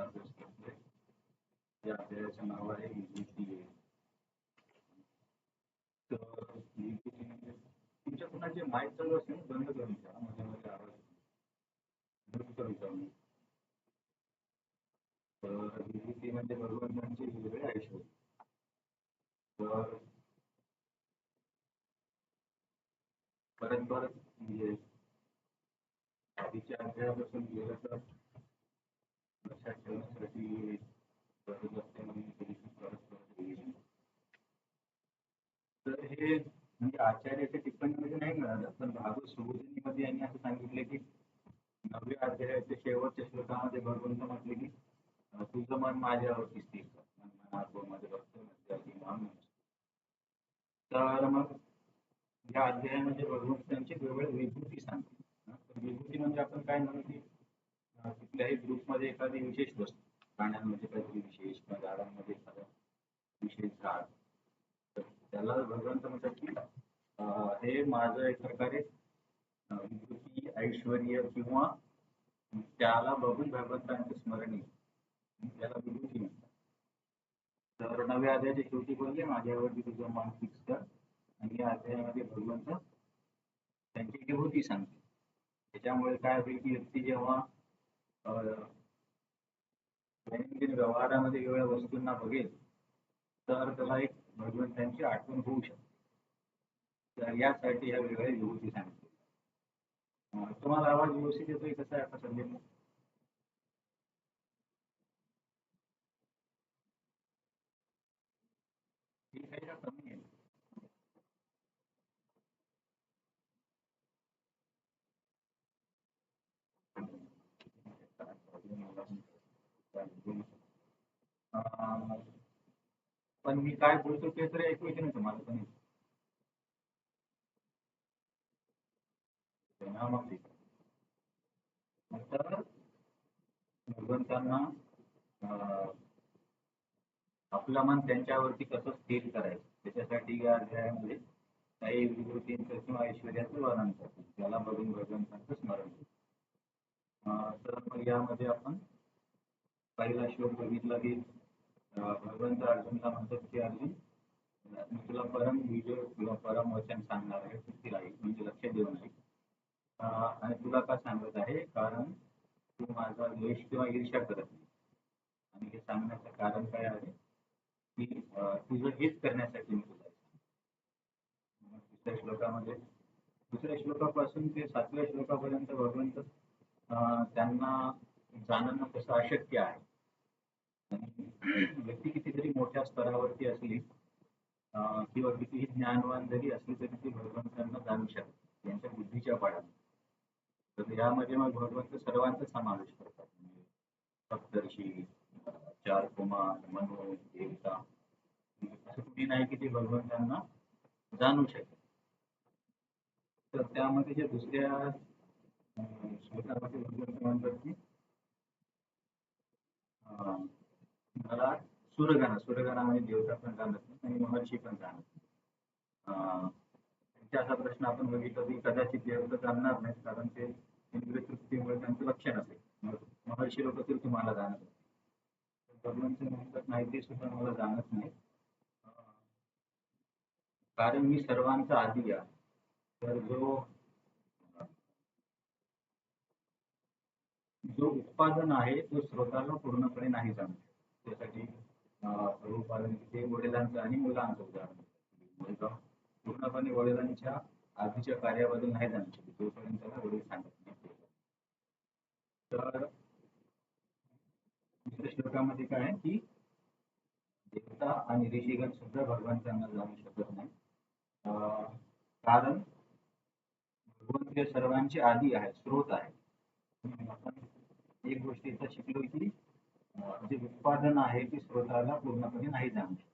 अभ्यास करतोय. त्या अध्यायाचं नाव आहे विभूती. तर विभूती म्हणजे तुमच्या कोणाचे माईक चालू असेल बंद करून घ्या, मध्ये मध्ये आवाज म्यूट करून घ्या. तर विभूती म्हणजे भगवंतांचे वेगळे ऐश्वर्य. तर परत परत म्हणजे आधीच्या अध्यायापासून गेलं तर लक्षात ठेवण्यासाठी गरज असते म्हणून परत परत येईल. तर हे म्हणजे आचार्याच्या टिप्पणीमध्ये नाही मिळालं, पण भागवत सुबोधिनीमध्ये यांनी असं सांगितलं की 9व्या अध्यायाच्या शेवटच्या श्लोकामध्ये भगवंत म्हटले की तुझं मन माझ्यावरती स्थिर कर, मनात माझे भक्त म्हणजे मान. तर मग या अध्यायामध्ये भगवंत त्यांची वेगवेगळ्या विभूती सांगते. तर विभूती म्हणजे आपण काय म्हणू की कुठल्याही ग्रुपमध्ये एखादी विशेष वस्तू, प्राण्यांमध्ये काहीतरी विशेष किंवा झाडांमध्ये एखादा विशेष झाड, तर त्याला भगवंत म्हणतात की हे माझं एक प्रकारे विभूती ऐश्वर्य किंवा त्याला बघून भगवंतांचे स्मरण येईल, त्याला विभूती म्हणतात. तर 9व्या अध्यायाच्या शेवटी बोलले माझ्यावरती तुझं मन फिक्स कर, आणि या अध्यायामध्ये भगवंत त्यांची विभूती सांगते. त्याच्यामुळे काय होईल की व्यक्ती जेव्हा दैनंदिन व्यवहारामध्ये वेगवेगळ्या वस्तूंना बघेल तर त्याला एक भगवंतांची आठवण होऊ शकते. तर यासाठी ह्या वेगळ्या विभूती सांगते. तुम्हाला आवाज व्यवस्थित येतोय कसा आहे आता सध्या? ठीक आहे का कमी आहे? पण मी काय बोलतो ते तरी ऐकू येते ना तुम्हाला पण? मग ठीक आहे. तर भगवंतांना आपलं मन त्यांच्यावरती कसं स्थिर करायचं त्याच्यासाठी या अध्यायामध्ये काही विभूतींचं किंवा ऐश्वर्याचं वर्णन करतो, त्याला बघून भगवंतांचं स्मरण होतं. तर मग यामध्ये आपण पहिला श्लोक बघितला की भगवंत अर्जुनला म्हणतात की अर्जुन मी तुला परम विजय किंवा परम वचन सांगणार आहे, सुखी राहील म्हणजे लक्ष देऊ नये. आणि तुला का सांगत आहे, कारण तू माझा द्वेष किंवा ईर्ष्या करत नाही. आणि हे सांगण्याचं कारण काय आहे की तुझं हित करण्यासाठी मी तुला दुसऱ्या श्लोकापासून ते 7व्या श्लोकापर्यंत भगवंत त्यांना जाणणं कसं अशक्य आहे. आणि व्यक्ती कितीतरी मोठ्या स्तरावरती असली किंवा कितीही ज्ञानवान जरी असली तरी ती भगवंतांना जाणू शकते त्यांच्या बुद्धीच्या पाडाने. तर यामध्ये मग भगवंत सर्वांचा समावेश करतात, म्हणजे सप्तर्षी, 4 कुमार, मनु, देवता, असं कुणी नाही की ते भगवंतांना जाणू शकेल. तर त्यामध्ये जे दुसऱ्या श्लोकामध्ये भगवंत म्हणतात की मला सूरगणामध्ये देवता पण जाणत नाही आणि महर्षी पण जाणत नाही. त्यांचा असा प्रश्न आपण बघितला की कदाचित देवता जाणणार नाहीत कारण ते इंद्रिय तृप्तीमुळे त्यांचं लक्ष नसेल, मग महर्षी लोक तरी तुम्हाला जाणत नाही. भगवंत म्हणतात नाही, ते सुद्धा मला जाणत नाही कारण मी सर्वांचा आधी आहे. तर जो जो उत्पादन आहे तो स्रोताला पूर्णपणे नाही जाणू शकत. त्यासाठी उत्पादन ते वडिलांचं आणि मुलांचं उदाहरण. मुलगा पूर्णपणे वडिलांच्या आधीच्या कार्याबद्दल नाही जाणू शकत जोपर्यंत त्याला वडील सांगत नाही. तर दुसऱ्या श्लोकामध्ये काय आहे की देवता आणि ऋषीगण सुद्धा भगवंतांना जाणू शकत नाही, कारण भगवंत हे सर्वांचे आधी आहे, स्रोत आहे. आपण एक गोष्ट इथं शिकलो की जे उत्पादन आहे ते स्रोताला पूर्णपणे नाही जाणू शकत.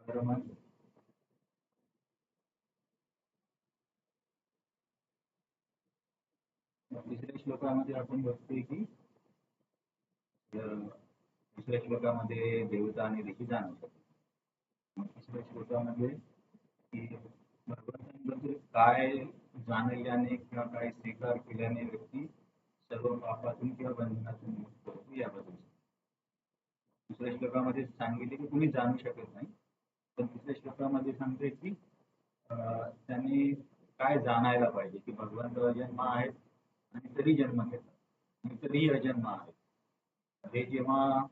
तर मग तिसऱ्या श्लोकामध्ये आपण बघतोय की दुसऱ्या श्लोकामध्ये देवता आणि ऋषी जाणू शकतो. मग तिसऱ्या श्लोकामध्ये की भगवंतांबद्दल काय जाणल्याने किंवा काय स्वीकार केल्याने व्यक्ती सर्व पापातून किंवा बंधनातून मुक्त होतो याबद्दल. दुसऱ्या श्लोकामध्ये सांगितले की कुणी जाणू शकत नाही, पण तिसऱ्या श्लोकामध्ये सांगते की त्यांनी काय जाणायला पाहिजे की भगवंत अजन्म आहेत आणि तरी जन्म घेतात आणि तरीही अजन्म आहेत. हे जेव्हा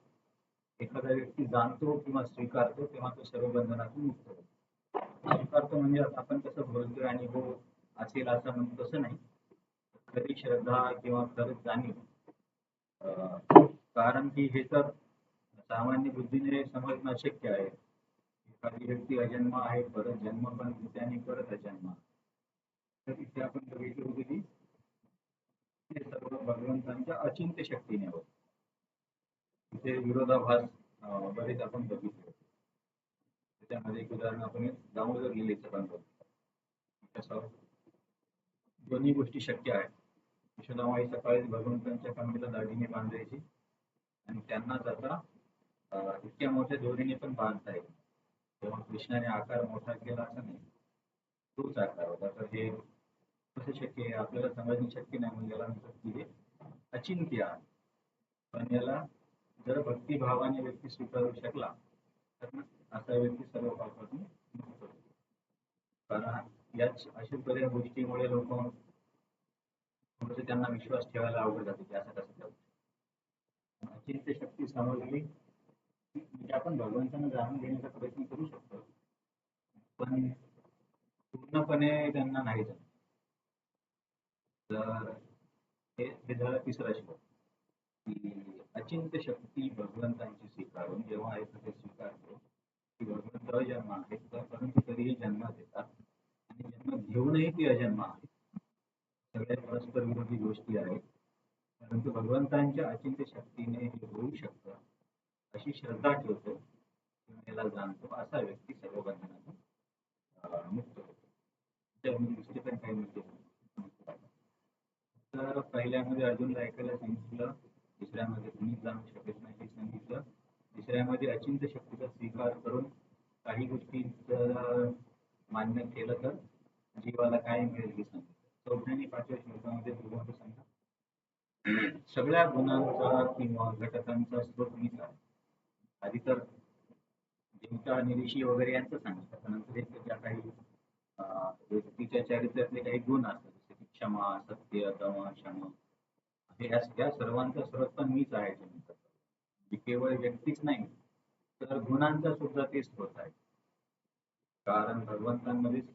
एखादा व्यक्ती जाणतो किंवा स्वीकारतो तेव्हा तो सर्व बंधनातून मुक्त होतो. स्वीकारतो म्हणजे आपण कसं बोलतोय आणि हो असेल असं म्हणतो तसं नाही. खरी श्रद्धा किंवा खरंच जाणीव, कारण की हे तर सामान्य बुद्धीने समजणं अशक्य आहे. एखादी व्यक्ती अजन्म आहे, परत जन्म पण घेते आणि परत अजन्म. तर इथे आपण बघितलं होतं की ते सर्व भगवंतांच्या अचिंत्य शक्तीने होत. तिथे विरोधाभास बरेच आपण बघितले. त्याच्यामध्ये एक उदाहरण आपण दामोदर लिहिलेचं पण बघतो. कसं दोन्ही गोष्टी शक्य आहेत. यशोदामाई सकाळी भगवंतांच्या कमरेला दाढीने बांधायची आणि त्यांनाच आता इतक्या मोठ्या दोरीने पण बांधता येईल. तेव्हा कृष्णाने आकार मोठा केला असं नाही, तोच आकार होता. तर हे कसं शक्य आहे आपल्याला समजणे शक्य नाही, म्हणजे याला म्हणतात की हे अचिंत्य आहे. पण याला जर भक्तिभावाने व्यक्ती स्वीकारू शकला तर असा व्यक्ती सर्व पापातून मुक्त होतो. कारण याच अशा बऱ्याच गोष्टीमुळे लोक थोडंसं त्यांना विश्वास ठेवायला अवघड जाते की असं कसं ठेवू. अचिंत्य शक्ती समजली म्हणजे आपण भगवंतांना जाणून घेण्याचा प्रयत्न करू शकतो, पण पूर्णपणे त्यांना नाही जमत. तर हे झालं तिसरा श्लोक की अचिंत्य शक्ती भगवंतांची स्वीकारून जेव्हा एखादे स्वीकारतो की भगवंत अजन्म आहेत तर परंतु तरीही जन्म देतात आणि जन्म घेऊनही ते अजन्म आहेत. सगळ्या परस्पर विरोधी गोष्टी आहेत, परंतु भगवंतांच्या अचिंत्य शक्तीने हे होऊ शकतं अशी श्रद्धा ठेवतो किंवा याला जाणतो असा व्यक्ती सर्व बंधनातून मुक्त होतो. त्यामुळे दुसरे पण काही मुद्दे तर पहिल्यामध्ये अर्जुनला ऐकायला सांगितलं, दुसऱ्यामध्ये कुणीच जाणू शकत नाही हे सांगितलं, तिसऱ्यामध्ये अचिंत्य शक्तीचा स्वीकार करून काही गोष्टी मान्य केलं तर जीवाला काय मिळेल हे सांगितलं. चौथ्या आणि पाचव्या श्लोकामध्ये भगवंत सांगतात सगळ्या गुणांचा किंवा घटकांचा स्रोत मीच आहे. आधी तर देवता आणि ऋषी वगैरे यांचं सांगितलं, नंतर ज्या काही व्यक्तीच्या चरित्रातले काही गुण असतात जसे की क्षमा, सत्य, दम, क्षमा, या सर्वांचा स्रोत पण मीच आहे. केवळ व्यक्तीच नाही तर गुणांचा सुद्धा ते स्रोत आहे. कारण भगवंतांमध्येच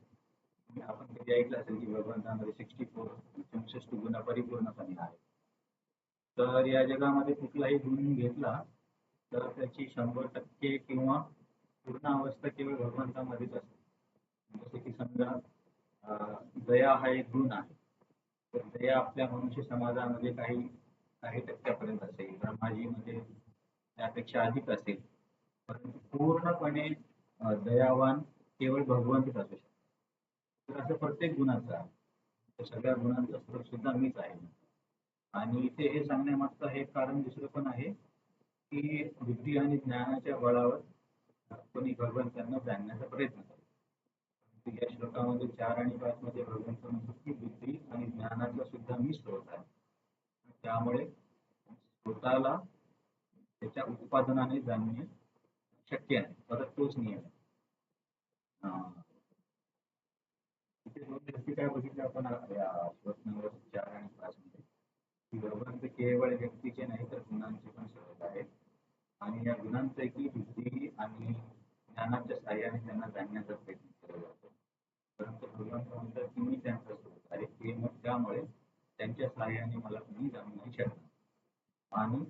आपण कधी ऐकलं असेल की भगवंतांमध्ये 64 गुण परिपूर्णपणे आहे. तर या जगामध्ये कुठलाही गुण घेतला तर त्याची 100% किंवा पूर्ण अवस्था केवळ भगवंतामध्येच असते. जसे की समजा दया हा एक गुण आहे, तर दया आपल्या मनुष्य समाजामध्ये काही काही टक्क्यापर्यंत असेल, ब्रह्माजीमध्ये त्यापेक्षा अधिक असेल, परंतु पूर्णपणे दयावान केवळ भगवंतच असू शकतो. तर असं प्रत्येक गुणाचं आहे. तर सगळ्या गुणांचा स्रोत सुद्धा मीच आहे. आणि इथे हे सांगण्यामागचं हे कारण दुसरं पण आहे की बुद्धी आणि ज्ञानाच्या बळावर कोणी भगवंतांना जाणण्याचा प्रयत्न करतो. या श्लोकामध्ये 4 आणि 5 मध्ये भगवंत म्हणतात की बुद्धी आणि ज्ञानाचा सुद्धा मी स्रोत आहे. त्यामुळे स्वतःला त्याच्या उत्पादनाने जाणणे शक्य आहे. परत तोच नियम आहे. इथे दोन गोष्टी काय बघितल्या आपण या श्लोक नंबर 4 आणि 5 मध्ये की भगवंत केवळ व्यक्तीचे नाही तर गुणांचे पण स्रोत आहेत आणि या गुणांपैकी बुद्धी आणि ज्ञानाच्या साह्याने त्यांना जाणण्याचा प्रयत्न केला जातो. परंतु भगवंत म्हणतात की मी त्यांचा स्रोत आहे, ते मग त्यामुळे त्यांच्या साह्याने मला कोणी जाणू नाही शकणार. आणि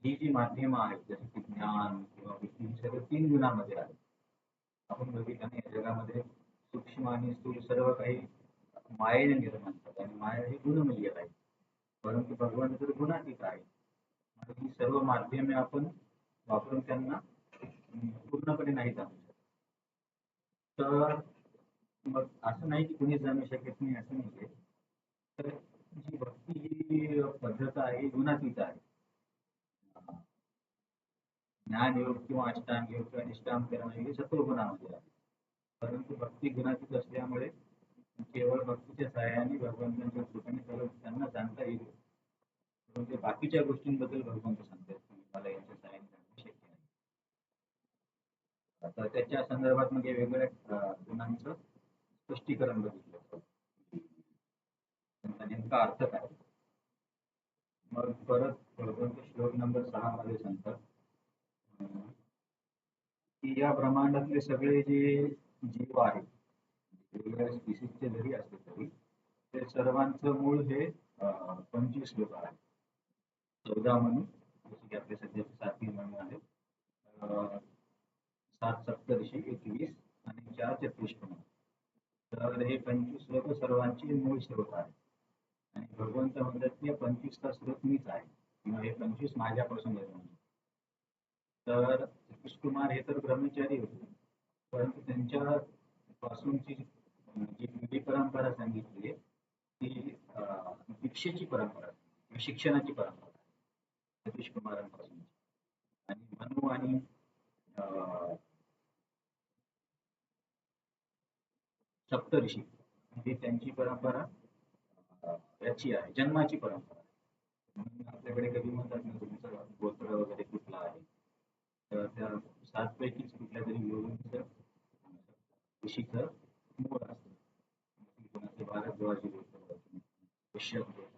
ही जी माध्यमं आहेत जसे की ज्ञान किंवा बुद्धी सगळं 3 गुणांमध्ये आहे. आपण बघितलं नाही जगामध्ये सूक्ष्म आणि स्थूल सर्व काही मायेने निर्माण होतात आणि माया ही गुणमूल्य आहे. परंतु भगवान तर गुणातीत आहे. आणि ही सर्व माध्यमे आपण वापरून त्यांना पूर्णपणे नाही जाणू शकत. तर मग असं नाही की कुणी जाणू शकत नाही असं नाही. तर जी भक्ती ही पद्धत आहे गुणातीत आहे. ज्ञानयोग किंवा अष्टांग योग किंवा निष्काम करणं हे सत्वगुणामध्ये आहे. परंतु भक्ती गुणातीत असल्यामुळे केवळ भक्तीच्या सहाय्याने भगवंतांच्या कृपेने त्यांना जाणता येईल. परंतु बाकीच्या गोष्टींबद्दल भगवंत सांगतात की मला यांच्या सहाय्याने जाणणं शक्य नाही. आता त्याच्या संदर्भात म्हणजे वेगवेगळ्या गुणांचं स्पष्टीकरण बघितलं. त्यांचा नेमका अर्थ काय. मग परत भगवंत श्लोक नंबर 6 मध्ये सांगतात की या ब्रह्मांडातले सगळे जे जीव आहेत वेगवेगळ्या स्पीसीजचे जरी असले तरी ते सर्वांचं मूळ हे 25 लोक आहेत. 14 म्हणून जसे की आपले सध्याचे 7 म्हणून आहेत. 7 सप्तर्षी 21 आणि 4 चतुष्पन्न. तर हे 25 लोक सर्वांची मूळ स्रोत आहे. आणि भगवंत म्हणतात की 25चा स्रोत मीच आहे किंवा हे 25 माझ्यापासून येतो. तर कुमार हे तर ब्रह्मचारी होते, परंतु त्यांच्या पासूनची जी पिढी परंपरा सांगितली आहे ती दीक्षेची परंपरा, शिक्षणाची परंपरा सतीश कुमारांपासून. आणि मनु आणि सप्तऋषी ही त्यांची परंपरा याची आहे, जन्माची परंपरा. म्हणून आपल्याकडे कधी म्हणतात ना तुमचं गोत्र वगैरे कुठला आहे, तर त्या 7 पैकीच कुठल्या तरी योगीचं ऋषीचं मूळ असतं. कोणाचे भारद्वाजी गोत्र, कश्यप गोत्र.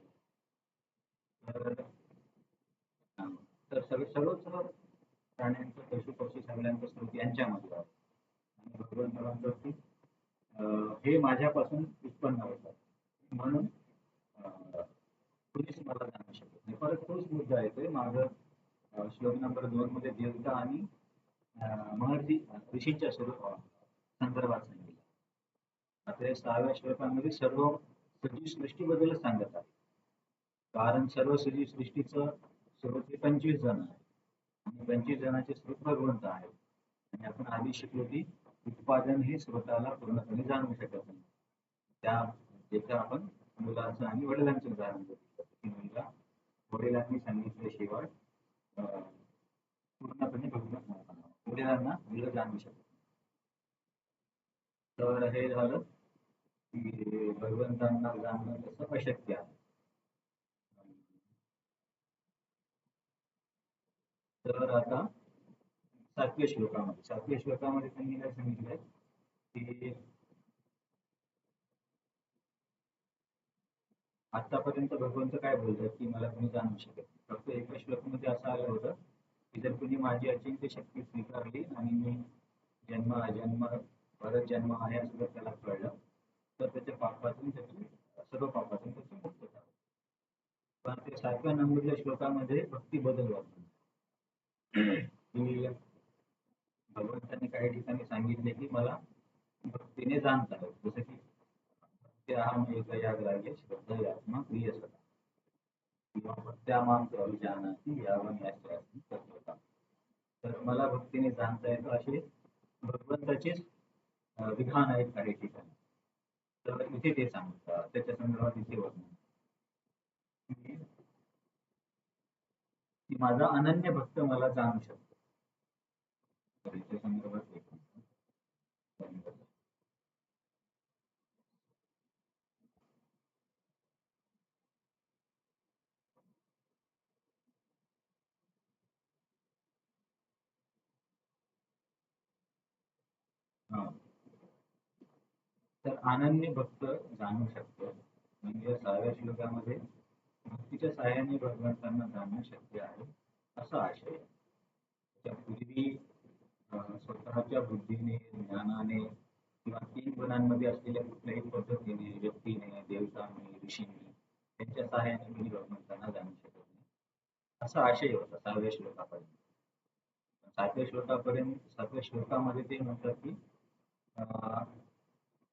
तर तर सर्वच प्राण्यांचं पशु पक्षी सगळ्यांचं स्रोत यांच्यामध्ये आहे. आणि भगवंत म्हणतात की हे माझ्यापासून उत्पन्न होतात म्हणून कुणीच मला जाणू शकत नाही. परत तोच मुद्दा येतोय माझं श्लोक नंबर 2 मध्ये देवता आणि महर्षी ऋषींच्या संदर्भात सांगितलं. आता या 6व्या श्लोकामध्ये सर्व सजीव सृष्टीबद्दलच सांगत आहे. कारण सर्व सजीव सृष्टीचं स्रोत 25 जण आहे आणि 25 जणांचे स्रोत भगवंत आहे. आणि आपण आधी शिकलो की उत्पादन हे स्वतःला पूर्णपणे जाणू शकत नाही. त्या ज्याचं आपण मुलाचं आणि वडिलांचं उदाहरण बघितलं की मुलगा वडिलांनी सांगितल्याशिवाय पूर्णपणे वडिलांना मुलं जाणू शकत. तर हे झालं की भगवंतांना जाणणं तसं अशक्य आहे. तर आता 7व्या श्लोकामध्ये त्यांनी काय सांगितलंय की आतापर्यंत भगवंत काय बोलतात की मला तुम्ही जाणू शकत. फक्त एका श्लोकामध्ये असं आलं होतं की जर कुणी माझी अचिंत्य शक्ती स्वीकारली आणि मी जन्म अजन्म परत जन्म आहे असं जर त्याला कळलं तर त्याच्या पापातून त्याची सर्व पापातून त्याची मुक्तता. पण ते 7व्या नंबरच्या श्लोकामध्ये भक्ती बदल वाटतो की भगवंतांनी काही ठिकाणी सांगितले की मला भक्तीने जाणता येईल. जसं की अहम एकयाग्राह्य श्रद्धयात्मा प्रियसता किंवा भक्त्यामां अभिजानाति यावन्यास्यास्ति तत्त्वता. तर मला भक्तीने जाणता येतं असे भगवंताचेच विधान आहेत काही ठिकाणी. तर इथे ते सांगतात त्याच्या संदर्भात इथे वर्णन की माझा अनन्य भक्त मला जाणू शकतो. तर इथे संदर्भात हा. तर अनन्य भक्त जाणू शकतो म्हणजे 6व्या श्लोकामध्ये भक्तीच्या सहाय्याने भगवंतांना जाणणं शक्य आहे असा आशय. त्यापूर्वी स्वतःच्या बुद्धीने ज्ञानाने किंवा 3 गुणांमध्ये असलेल्या कुठल्याही पद्धतीने व्यक्तीने देवतांनी ऋषींनी त्यांच्या सहाय्याने कोणी भगवंतांना जाणू शकत नाही असा आशय होता 6व्या श्लोकापर्यंत. 7व्या श्लोकामध्ये ते म्हणतात की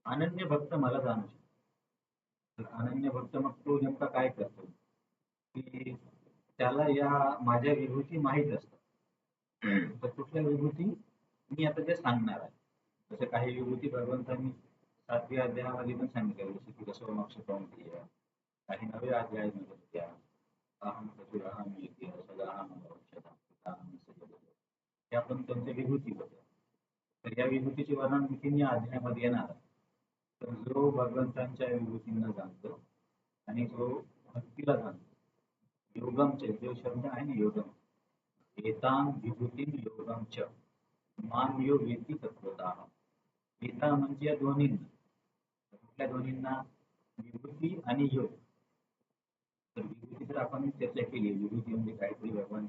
अनन्य भक्त मला जाणू शकतो. तर अनन्य भक्त मग तो नेमका काय करतो की त्याला या माझ्या विभूती माहीत असतात. तर कुठल्या विभूती मी आता ते सांगणार आहे. जसं काही विभूती भगवंतांनी 7व्या अध्यायामध्ये पण सांगितलं जसं की रसोमोक्ष कौंतेय. काही 9व्या अध्यायामध्ये त्या अहम चतुरहम येते सदाहम औषधम पिताहम सजगतो. हे आपण त्यांच्या विभूती होत्या. तर या विभूतीचे वर्णन आणखीन या अध्यायामध्ये येणार आहे. तर जो भगवंतांच्या विभूतींना जाणतो आणि जो भक्तीला जाणतो, योगमचे जो शब्द आहे ना योगम, एतां विभूतीं योगम च माम यो वेत्ती तत्वतः. एता म्हणजे या दोन्हींना, कुठल्या दोन्हींना? विभूती आणि योग. तर विभूती तर आपण चर्चा केली, विभूती म्हणजे काहीतरी भगवान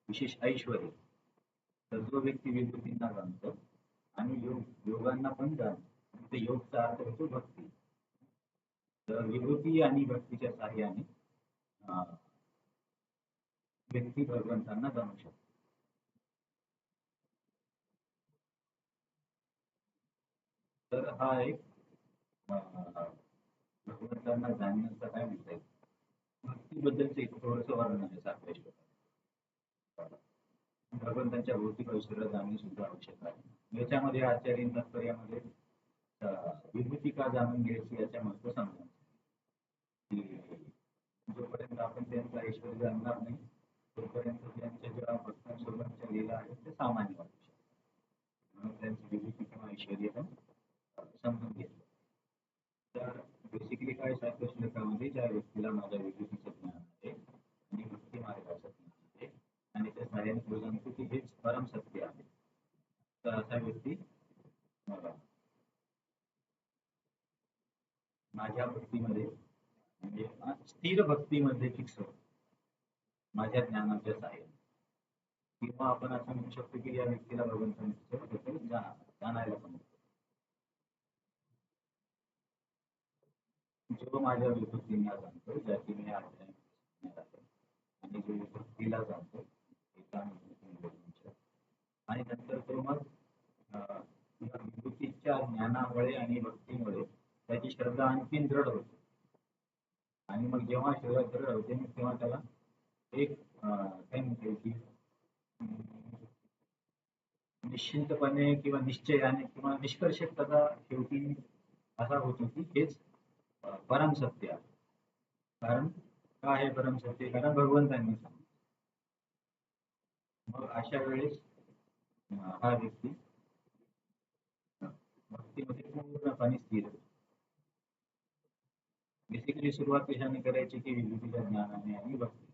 विशेष ऐश्वर. तर जो व्यक्ती विभूतींना जाणतो आणि योगांना पण जाणतो, ते योगचा अर्थ होतो भक्ती. तर विभूती आणि भक्तीच्या साहाय्याने व्यक्ती भगवंतांना जाणू शकतो. तर हा एक भगवंतांना जाणण्याचा काय म्हणता येईल, भक्तीबद्दलचं एक थोडंसं वर्णन आहे सातव्या श्लोकात. भगवंतांच्या भौतिक ऐश्वर्य जाणणे सुद्धा आवश्यक आहे. याच्यामध्ये आचार्य तात्पर्यामध्ये विभूती का जाणून घ्यायची याच्या महत्व सांगतात की जोपर्यंत आपण त्यांचं ऐश्वर्य जाणणार नाही तोपर्यंत त्यांच्या ज्या भक्तांसोबतच्या लीला आहेत ते सामान्य वाटू शकतात. म्हणून त्यांची विभूती किंवा ऐश्वर्य पण समजून घेतलं. तर बेसिकली काय सातव्या श्लोकामध्ये, ज्या व्यक्तीला माझ्या विभूतीचं ज्ञान आहे आणि भक्ती मार्गाचं ज्ञान आहे आणि त्या साऱ्याने तो जाणतो की हेच परम सत्य आहे, तर असा व्यक्ती माझ्या भक्तीमध्ये म्हणजे स्थिर भक्तीमध्ये फिक्स होतो माझ्या ज्ञानाच्या साहाय्याने. किंवा आपण असं म्हणू शकतो की या व्यक्तीला भगवंतांचं जाणायला पण जो माझ्या विभूतींना जाणतो, ज्याची मी आणि जो भक्तीला जाणतो आणि नंतर तो मग विभूतीच्या ज्ञानामुळे आणि भक्तीमुळे त्याची श्रद्धा आणखीन दृढ होते. आणि मग जेव्हा श्रद्धा दृढ होते मग तेव्हा त्याला एक काय म्हणता येईल की निश्चिंतपणे किंवा निश्चयाने किंवा निष्कर्ष त्याचा शेवटी असा होतो की हेच परम सत्य आहे. कारण काय आहे परम सत्य? कारण भगवंतांनी सांगितलं. मग अशा वेळेस हा व्यक्ती भक्तीमध्ये पूर्णपणे स्थिर होतो. बेसिकली सुरुवात कशाने करायची की विभूतीच्या ज्ञानाने आणि भक्ती.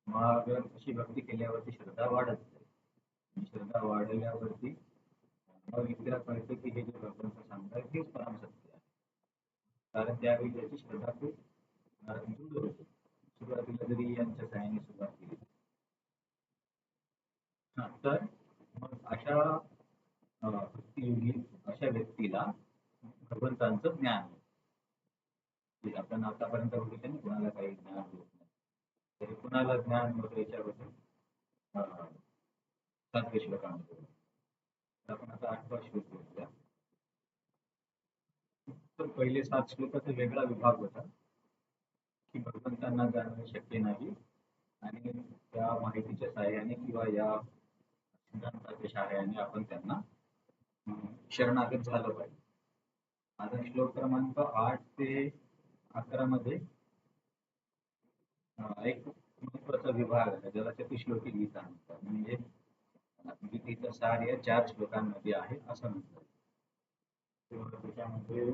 मग अशी भक्ती केल्यावरती श्रद्धा वाढत जाते. श्रद्धा वाढल्यावरती मग व्यक्तीला कळतं की हे जे भगवंत सांगतात हेच परम सत्य आहे. कारण त्यावेळी त्याची श्रद्धा खूप दृढ होते. सुरुवातीला जरी यांच्या साहाय्याने सुरुवात केली. तर मग अशा भक्तियोगी अशा व्यक्तीला भगवंतांचं ज्ञान होतं. आपण आतापर्यंत बघितलं ना, कोणाला काही ज्ञान होत नाही, तरी कुणाला ज्ञान होतं याच्याबद्दल सातव्या श्लोकामध्ये. आपण आता 8वा श्लोक बघूया. तर पहिले 7 श्लोकाचा वेगळा विभाग होता की भगवंतांना जाणणे शक्य नाही आणि त्या माहितीच्या सहाय्याने किंवा या सिद्धांताच्या सहाय्याने आपण त्यांना शरणागत झालं पाहिजे. आता श्लोक क्रमांक 8 ते 11 मध्ये एक महत्वाचा विभाग आहे ज्याला चतुश्लोकी गीता म्हणतात. म्हणजे गीतेचं सार या 4 श्लोकांमध्ये आहे असं म्हणतात. त्याच्यामध्ये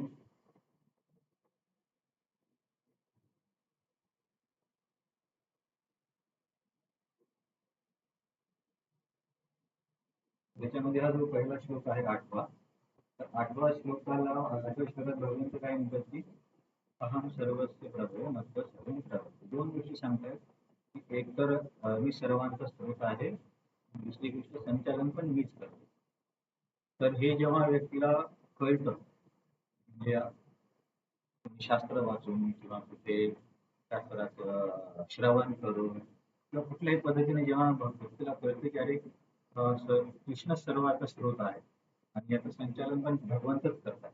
त्याच्यामध्ये हा जो पहिला श्लोक आहे 8वा, तर 8व्या श्लोकात भगवंत काय म्हणतात की अहम सर्वस्य प्रभो मत्व सर्वं प्रभो. दोन गोष्टी सांगतात की एक तर मी सर्वांचा स्रोत आहे, दुसरी गोष्ट संचालन पण मीच करतो. तर हे जेव्हा व्यक्तीला कळतं, म्हणजे शास्त्र वाचून किंवा कुठे शास्त्राचं श्रवण करून किंवा कुठल्याही पद्धतीने जेव्हा व्यक्तीला कळते की अरे कृष्ण सर्वाचा स्रोत आहे आणि याचं संचालन पण भगवंतच करतात.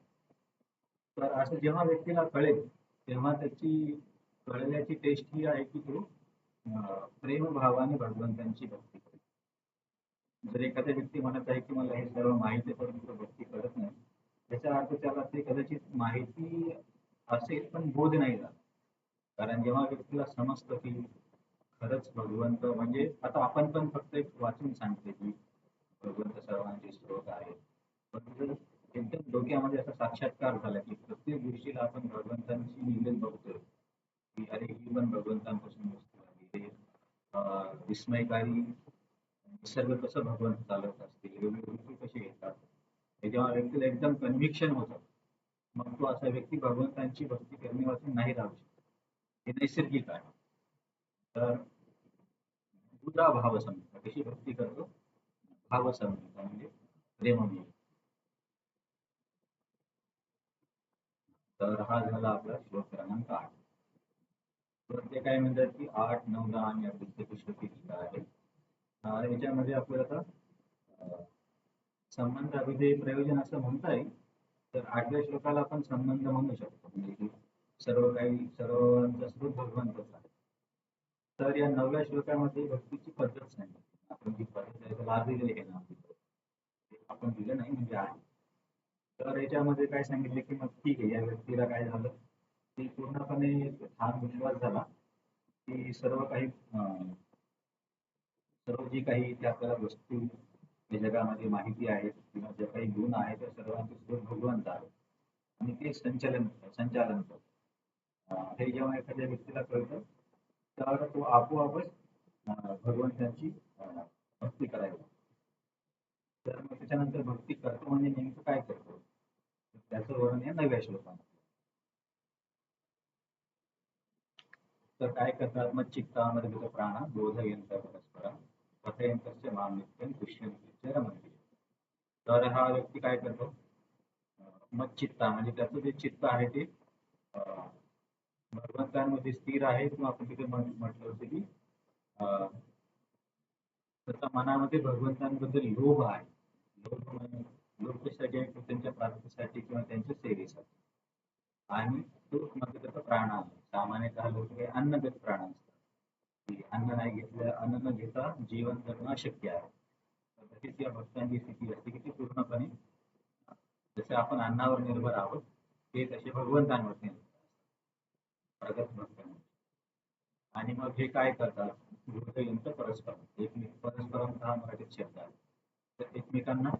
तर असं जेव्हा व्यक्तीला कळेल तेव्हा त्याची कळल्याची टेस्ट ही आहे की तो प्रेमभावाने भगवंतांची भक्ती करेल. जर एखाद्या व्यक्ती म्हणत आहे की मला हे सर्व माहिती आहे परंतु भक्ती करत नाही, याचा अर्थ त्याला ते कदाचित माहिती असेल पण बोध नाही झाला. कारण जेव्हा व्यक्तीला समजतं की खरंच भगवंत म्हणजे आता आपण पण फक्त एक वाचून सांगते की भगवंत सर्वांचे स्रोत आहे. पण जर एकदम डोक्यामध्ये असा साक्षात्कार झाला की प्रत्येक गोष्टीला आपण भगवंतांशी निगडीत बघतोय की अरे ही पण भगवंतांपासून वस्तू आहे. हे विस्मयकारी निसर्ग कसं भगवंत चालवत असतील, वेगवेगळे ऋतू कसे येतात. हे जेव्हा व्यक्तीला एकदम कन्व्हिक्शन होतं, मग तो असा व्यक्ती भगवंतांची भक्ती करण्यापासून नाही राहू शकत. हे नैसर्गिक आहे. तर दुसरा भावसंहिता कशी भक्ती करतो? भावसंहिता म्हणजे प्रेममय. तर हा झाला आपला श्लोक क्रमांक 8. तर ते काय म्हणतात की 8, 9, 10 आणि 11 पुस्तकी गीता आहे. याच्यामध्ये आपल्याला आता संबंध अभिधेय प्रयोजन असं म्हणता येईल. तर 8व्या श्लोकाला आपण संबंध म्हणू शकतो, म्हणजे की सर्व काही सर्वांचा स्रोत भगवंतच आहे. तर या 9व्या श्लोकामध्ये भक्तीची पद्धत सांगितली. आपण जी पद्धत आहे लाभ दिलेली आहे ना, आपण दिलं नाही म्हणजे आहे. तर याच्यामध्ये काय सांगितले की मग ठीक आहे, या व्यक्तीला काय झालं की पूर्णपणे ठाम विश्वास झाला की सर्व काही सर्व जी काही त्या आपल्याला वस्तू या जगामध्ये माहिती आहेत किंवा ज्या काही गुण आहेत त्या सर्वांचे स्रोत भगवंत आहे आणि ते संचालन करतो. हे जेव्हा एखाद्या व्यक्तीला कळतं तर तो आपोआपच भगवंताची भक्ती करायला लागतो. तर मग त्याच्यानंतर भक्ती करतो म्हणजे नेमकं काय करतो त्याचं वर्णन या 9व्या श्लोकामध्ये. तर काय करतात मग चित्तामध्ये प्राण बोधयंत परस्परम कथयंतस्य माम नित्यं तुष्यन्ति च रमन्ति. तर हा व्यक्ती काय करतो मग चित्ता म्हणजे त्याचं जे चित्त आहे ते भगवंतांमध्ये स्थिर आहे किंवा आपण तिथे म्हटलं होतं की त्याच्या मनामध्ये भगवंतांबद्दल लोभ आहे. लोभ कशासाठी आहे की त्यांच्या प्राप्तीसाठी किंवा त्यांच्या सेवेसाठी. आणि तो म्हणजे त्याचा प्राण आहे. सामान्यतः लोक हे अन्नगत प्राण असतात की अन्न नाही घेतलं, अन्न न घेता जीवन जगणं अशक्य आहे. तर तशीच या भक्तांची स्थिती असते की ती पूर्णपणे जसे आपण अन्नावर निर्भर आहोत ते तसे भगवंतांवर निर्भर प्रगत भक्त. आणि मग हे काय करतात गृहयंत परस्पर परस्परम हा मराठीत शब्द आहे. तर एकमेकांना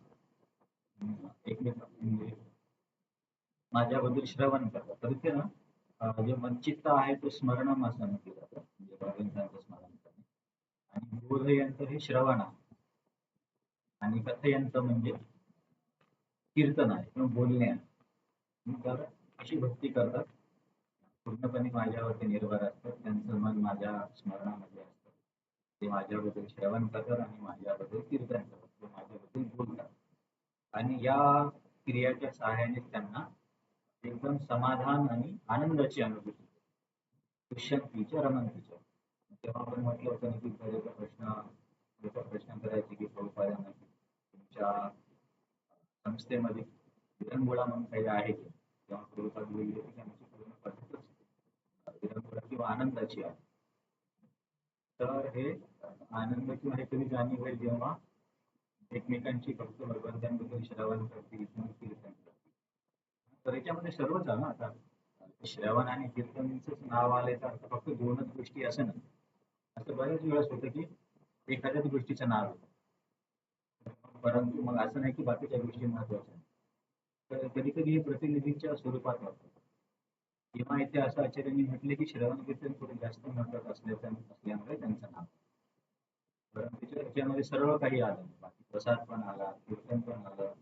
म्हणजे माझ्याबद्दल श्रवण करतात. तर इथे ना जे मनचित्त आहे तो स्मरणम असं म्हटलं जातं, म्हणजे भगवंतांचं स्मरण करणे. आणि बोधयंत्र हे श्रवण आहे आणि कथयंत्र म्हणजे कीर्तन आहे किंवा बोलणे आहे. तर अशी भक्ती करतात पूर्णपणे माझ्यावरती निर्भर असतात. त्यांचं मन माझ्या स्मरणामध्ये असतं. ते माझ्याबद्दल श्रवण करतात आणि माझ्याबद्दल कीर्तन करतात, ते माझ्याबद्दल बोलतात. आणि या क्रियाच्या सहाय्याने त्यांना एकदम समाधान आणि आनंदाची अनुभूती दुष्यंतीच्या रमंतीच्या. तेव्हा आपण म्हटलं होतं ना की प्रश्न करायचे की प्रभुपादांना की तुमच्या संस्थेमध्ये विरंगुळा म्हणून काही आहे की तेव्हा प्रभुपाद बोलले की त्यांची पूर्ण पद्धतच विरंगुळा किंवा आनंदाची आहे. तर हे आनंद किंवा हे कधी जाणीव होईल जेव्हा एकमेकांची फक्त भगवंतांबद्दल श्रवण करतील किंवा कीर्तन करतील. तर याच्यामध्ये सर्वच आहे ना. आता श्रवण आणि कीर्तनच नाव आले तर आता फक्त दोनच गोष्टी असं नाही. असं बऱ्याच वेळेस होतं की एखाद्याच गोष्टीचं नाव येतं. परंतु मग असं नाही की बाकीच्या गोष्टी महत्वाच्या नाही. तर कधी कधी हे प्रतिनिधीच्या स्वरूपात वाटतं किंवा इथे असं आचार्यांनी म्हटले की श्रवण कीर्तन थोडं जास्त महत्वाचं असल्यामुळे त्यांचं नाव. परंतु त्याच्यामध्ये सर्व काही आलं, बाकी प्रसाद पण आला, कीर्तन पण आलं,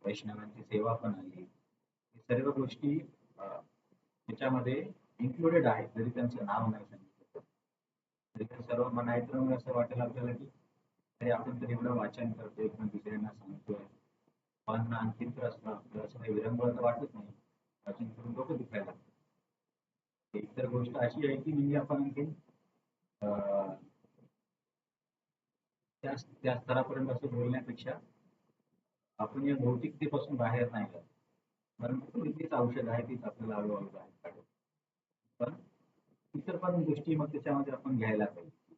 वैष्णवांची सेवा पण आली. हे सर्व गोष्टी त्याच्यामध्ये इन्क्लुडेड आहेत जरी त्यांचं नाव नाही सांगितलं तरी ते सर्व म्हणायचं मग असं वाटेल आपल्याला की अरे आपण तर एवढं वाचन करतोय किंवा दुसऱ्यांना सांगतोय पण आणखीन तर असं आपलं असं काही विरंगुळा तर वाटत नाही. वाचन करून डोकं दुखायला लागतं. एक तर गोष्ट अशी आहे की म्हणजे आपण आणखीन त्या त्या स्तरापर्यंत असं बोलण्यापेक्षा आपण या भौतिकतेपासून बाहेर नाही जात. परंतु तीच औषध आहे, तीच आपल्याला हळूहळू बाहेर काढेल. पण इतर पण गोष्टी मग त्याच्यामध्ये आपण घ्यायला पाहिजे.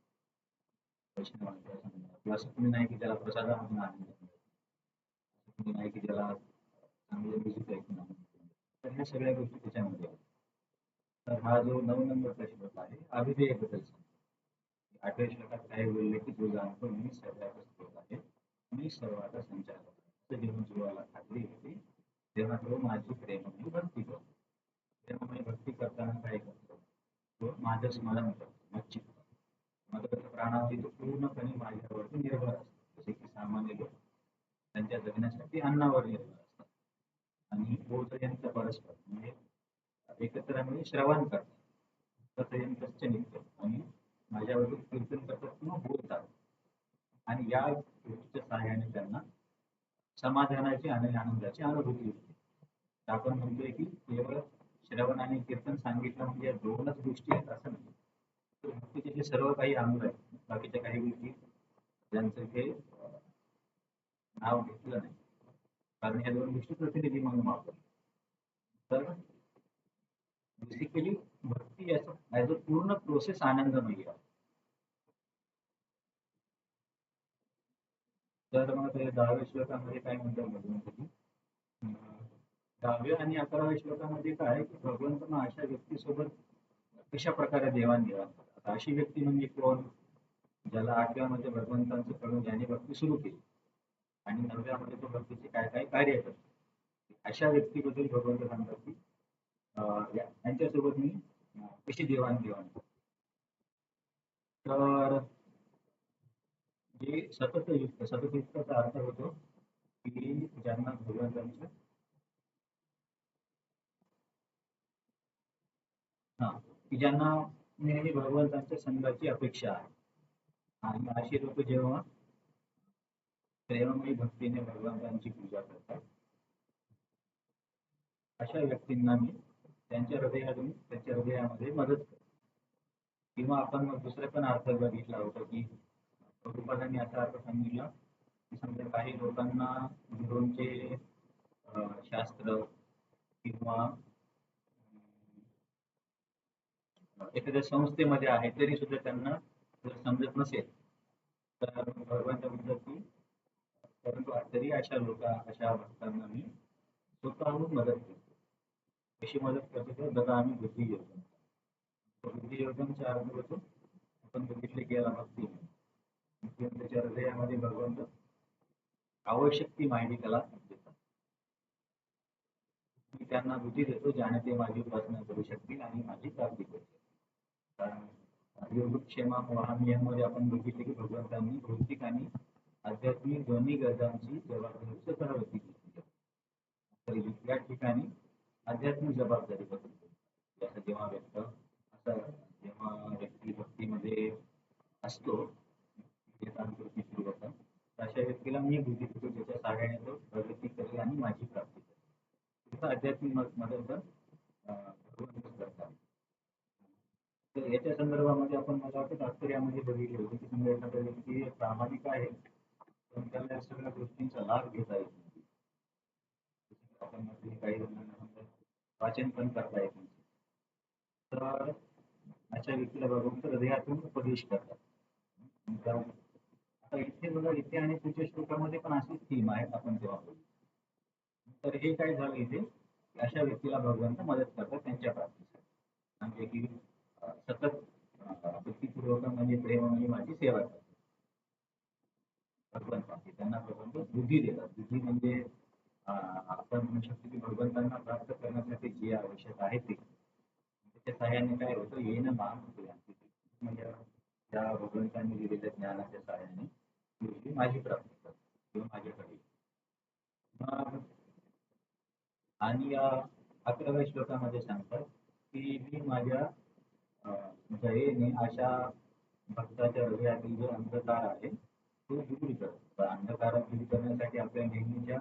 वैष्णवांच्या संदर्भात असं तुम्ही नाही की त्याला प्रसादामधून आनंद मिळेल. असं तुम्ही नाही की त्याला चांगलं म्युझिक ऐकून आनंद मिळेल. तर ह्या सगळ्या गोष्टी त्याच्यामध्ये आहेत. तर हा जो 9 नंबरचा श्लोक आहे अभिधेयबद्दल सांगतो. 8व्या श्लोकात काय बोलले की जो जाणतो मी सर्वाचा स्रोत आहे, मी सर्वाचा संचालक आहे. असं जेव्हा जीवाला खात्री होती तेव्हा तो माझी प्रेममयी भक्ती करतो. प्रेममयी भक्ती करताना काय करतो, तो माझं स्मरण करतो नक्कीच. मग त्याच्या प्राणावधी तो पूर्णपणे माझ्यावरती निर्भर असतो. जसे की सामान्य लोक त्यांच्या जगण्यासाठी अन्नावर निर्भर असतात. आणि बोधयंत परस्पर म्हणजे एकत्र म्हणजे श्रवण करतात. तथयंतश्च नित्यम आणि माझ्यावरून कीर्तन करतात किंवा बोलतात. आणि या गोष्टीच्या सहाय्याने त्यांना समाधानाची आणि आनंदाची अनुभूती होते. तर आपण म्हणतोय की केवळ श्रवण आणि कीर्तन सांगितलं म्हणजे या दोनच गोष्टी आहेत असं नाही. तर भक्तीचे जे सर्व काही अंग आहेत, बाकीच्या काही गोष्टी ज्यांचं इथे नाव घेतलं नाही, कारण ह्या दोन गोष्टी प्रतिनिधी म्हणून वापरतात. तर बेसिकली भक्ती याचा ऍज अ पूर्ण प्रोसेस आनंदमयी आहे. तर मग ते 10व्या श्लोकामध्ये काय म्हणतात भगवंत, 10व्या आणि 11व्या श्लोकामध्ये काय आहे की भगवंत मग अशा व्यक्तीसोबत कशा प्रकारे देवाणघेवाण करतात. आता अशी व्यक्ती म्हणजे कोण, ज्याला 8व्यामध्ये भगवंतांचं कळून ज्याने भक्ती सुरू केली आणि 9व्यामध्ये तो भक्तीचे काय काय कार्य करतो, अशा व्यक्तीबद्दल भगवंत सांगतात की त्यांच्यासोबत मी कशी देवाणघेवाण करतो. तर जे सततयुक्त, सततयुक्ताचा अर्थ होतो की ज्यांना भगवंतांच्या हा की ज्यांना नेहमी भगवंतांच्या संघाची अपेक्षा आहे. आणि अशी लोक जेव्हा प्रेममयी भक्तीने भगवंतांची पूजा करतात, अशा व्यक्तींना मी त्यांच्या हृदयातून त्यांच्या हृदयामध्ये मदत करतो. किंवा आपण मग दुसरा पण अर्थ बघितला होता की प्रभुपादांनी असा अर्थ सांगितला की समजा काही लोकांना गुरूंचे शास्त्र किंवा एखाद्या संस्थेमध्ये आहे तरी सुद्धा त्यांना जर समजत नसेल तर भगवंत म्हणतात की परंतु तरी अशा भक्तांना मी स्वतःहून मदत करतो. कशी मदत करतो तर ददामी बुद्धी योजना. बुद्धी योजनेचा अर्थ होतो आपण बघितले गेला भक्ती किंवा त्याच्या हृदयामध्ये भगवंत आवश्यक ती माहिती त्याला देतात. मी त्यांना बुद्धी देतो ज्याने ते माझी उपासना करू शकतील आणि माझी प्राप्ती करू शकतील. कारण योगक्षेमा मोहामियांमध्ये आपण बघितले की भगवंतांनी भौतिक आणि आध्यात्मिक दोन्ही गरजांची जबाबदारी स्वतःवरती घेतली. तर या ठिकाणी आध्यात्मिक जबाबदारी बदलते. जसं जेव्हा व्यक्ती भक्तीमध्ये असतो, तांत्रिक सुरू होतं, अशा व्यक्तीला मी बुद्धी देतो ज्याच्या सहाय्याने तो प्रगती करेल आणि माझी प्राप्ती करेल. तिथं आध्यात्मिक मदत भगवंतच करतात. तर याच्या संदर्भामध्ये आपण मला वाटतं तात्पर्यामध्ये बघितले होते की समजा एखादा व्यक्ती प्रामाणिक आहे पण त्याला या सगळ्या गोष्टींचा लाभ घेता येत नाही. आपण म्हटले काही जणांना वाचन पण करता येत नाही. तर अशा व्यक्तीला भगवंत हृदयातून उपदेश करतात. तर आता इथे बघा, इथे आणि पुढच्या श्लोकामध्ये पण अशीच थीम आहे, आपण तेव्हा बोलू. तर हे काय झालं इथे, अशा व्यक्तीला भगवंत मदत करतात त्यांच्या प्राप्तीसाठी. म्हणजे की सतत भक्तीपूर्वक म्हणजे प्रेम म्हणजे माझी सेवा करतात भगवंतांची. त्यांना भगवंत बुद्धी देतात. बुद्धी म्हणजे आपण म्हणू शकतो की भगवंतांना प्राप्त करण्यासाठी जे आवश्यक आहे ते. त्याच्या सहाय्याने काय होतं, येणं मान होतं म्हणजे त्या भगवंतांनी दिलेल्या ज्ञानाच्या सहाय्याने गोष्टी माझी प्राप्ती करतात किंवा माझ्याकडे. मग आणि या 11व्या श्लोकामध्ये सांगतात की मी माझ्या दयेने अशा भक्ताच्या हृदयातील जो अंधकार आहे तो दूर करतो. अंधकार दूर करण्यासाठी आपल्या नेहमीच्या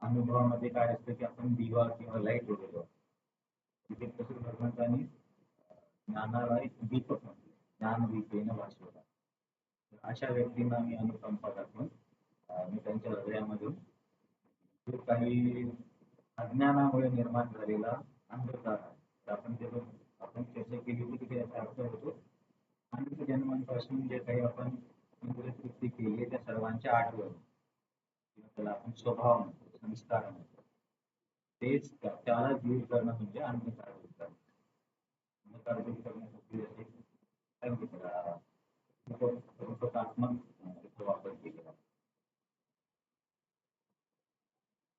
अनुभवामध्ये काय असतं की आपण दिवा किंवा लाईट वगैरे तिथे कसं भगवंतांनी ज्ञानाला एक दीपक म्हटलं, ज्ञानदीपेन भास्वता. अशा व्यक्तींना मी अनुकंपा दाखवून मी त्यांच्या हृदयामधून जो काही अज्ञानामुळे निर्माण झालेला अंधकार आहे, तर आपण चर्चा केली होती की याचा अर्थ होतो अनंत जन्मांपासून जे काही आपण इंद्रियतृप्ती केली आहे त्या सर्वांच्या आठवण किंवा त्याला आपण स्वभाव म्हणतो, संस्कार म्हणतो, तेच त्याला दूर करणं म्हणजे अंधकार दूर करणं. अंधकार दूर करण्यासाठी काय म्हणतो तुलनात्मक याचा वापर केलेला आहे.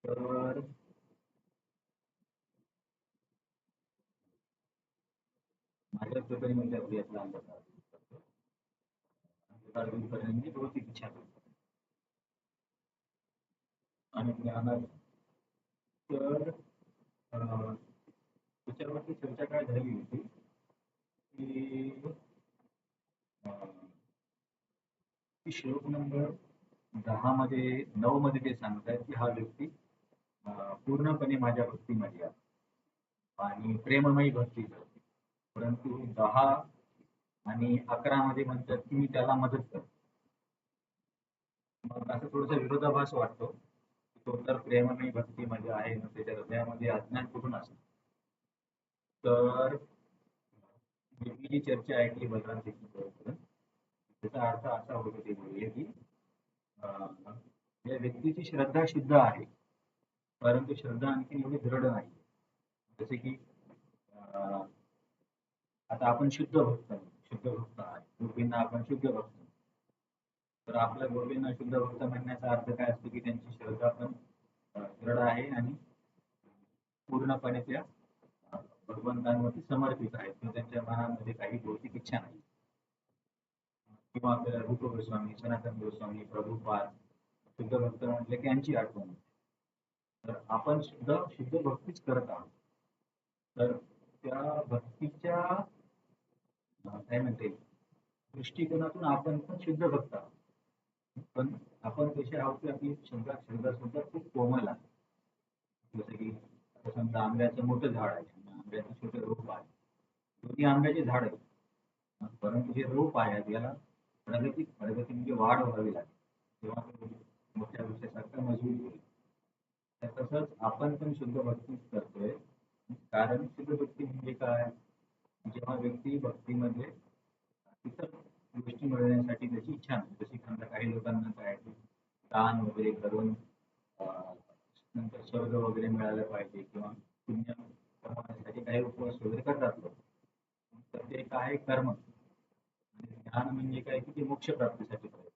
तर माझ्या प्रकारे म्हणजे अभ्यासला अंधकार दूर करण्याची भौतिक इच्छा आणि ज्ञानात तर त्याच्यावरती चर्चा काय झाली होती की श्लोक नंबर 10 मध्ये 9 मध्ये ते सांगतायत की हा व्यक्ती पूर्णपणे माझ्या भक्तीमध्ये आहे आणि प्रेममयी भक्ती करते. परंतु 10 आणि 11 मध्ये म्हणतात की मी त्याला मदत करतो. मग असं थोडासा विरोधाभास वाटतो. तो तर प्रेममयी भक्तीमध्ये आहे, मग त्याच्या हृदयामध्ये अज्ञान कुठून असतं? तर मी जी चर्चा ऐकली बलराम सिंग त्याचा अर्थ असा होतो ते बोलले की या व्यक्तीची श्रद्धा शुद्ध आहे, परंतु श्रद्धा आणखी एवढी दृढ नाही. जसे की आता आपण शुद्ध भक्त आहे, गोपींना आपण शुद्ध भक्त. तर आपल्या गोपींना शुद्ध भक्त म्हणण्याचा अर्थ काय असतो की त्यांची श्रद्धा पण दृढ आहे आणि पूर्णपणे त्या भगवंतांवरती समर्पित आहेत, किंवा त्यांच्या मनामध्ये काही भौतिक इच्छा नाही. किंवा आपल्याला रूप गोस्वामी, सनातन गोस्वामी, प्रभुपाद शुद्ध भक्त म्हटले की यांची आठवण. तर आपण सुद्धा शुद्ध भक्तीच करत आहोत. तर त्या भक्तीच्या काय म्हणते दृष्टिकोनातून आपण पण शुद्ध भक्त आहोत. पण आपण कसे आहोत की आपली श्रद्धा सुद्धा खूप कोमल आहे. जसं की आता समजा आंब्याचं मोठं झाड आहे आणि आंब्याचं छोटं रोप आहे. दोन्ही आंब्याचे झाड आहे, परंतु जे रोप आहे याला प्रगती म्हणजे वाढ व्हावी लागेल, तेव्हा मोठ्या वृक्षासारखा मजबूत होईल. तर तसंच आपण पण शुद्ध भक्तीच करतोय. कारण शुद्ध भक्ती म्हणजे काय? जेव्हा व्यक्ती भक्तीमध्ये इतर गोष्टी मिळवण्यासाठी त्याची इच्छा नाही. जशी समजा काही लोकांना काय दान वगैरे करून नंतर स्वर्ग वगैरे मिळालं पाहिजे किंवा पुण्य कमवण्यासाठी काही उपवास वगैरे करतात लोक. तर ते एक आहे कर्म. आणि ज्ञान म्हणजे काय की ते मोक्ष प्राप्तीसाठी करतात.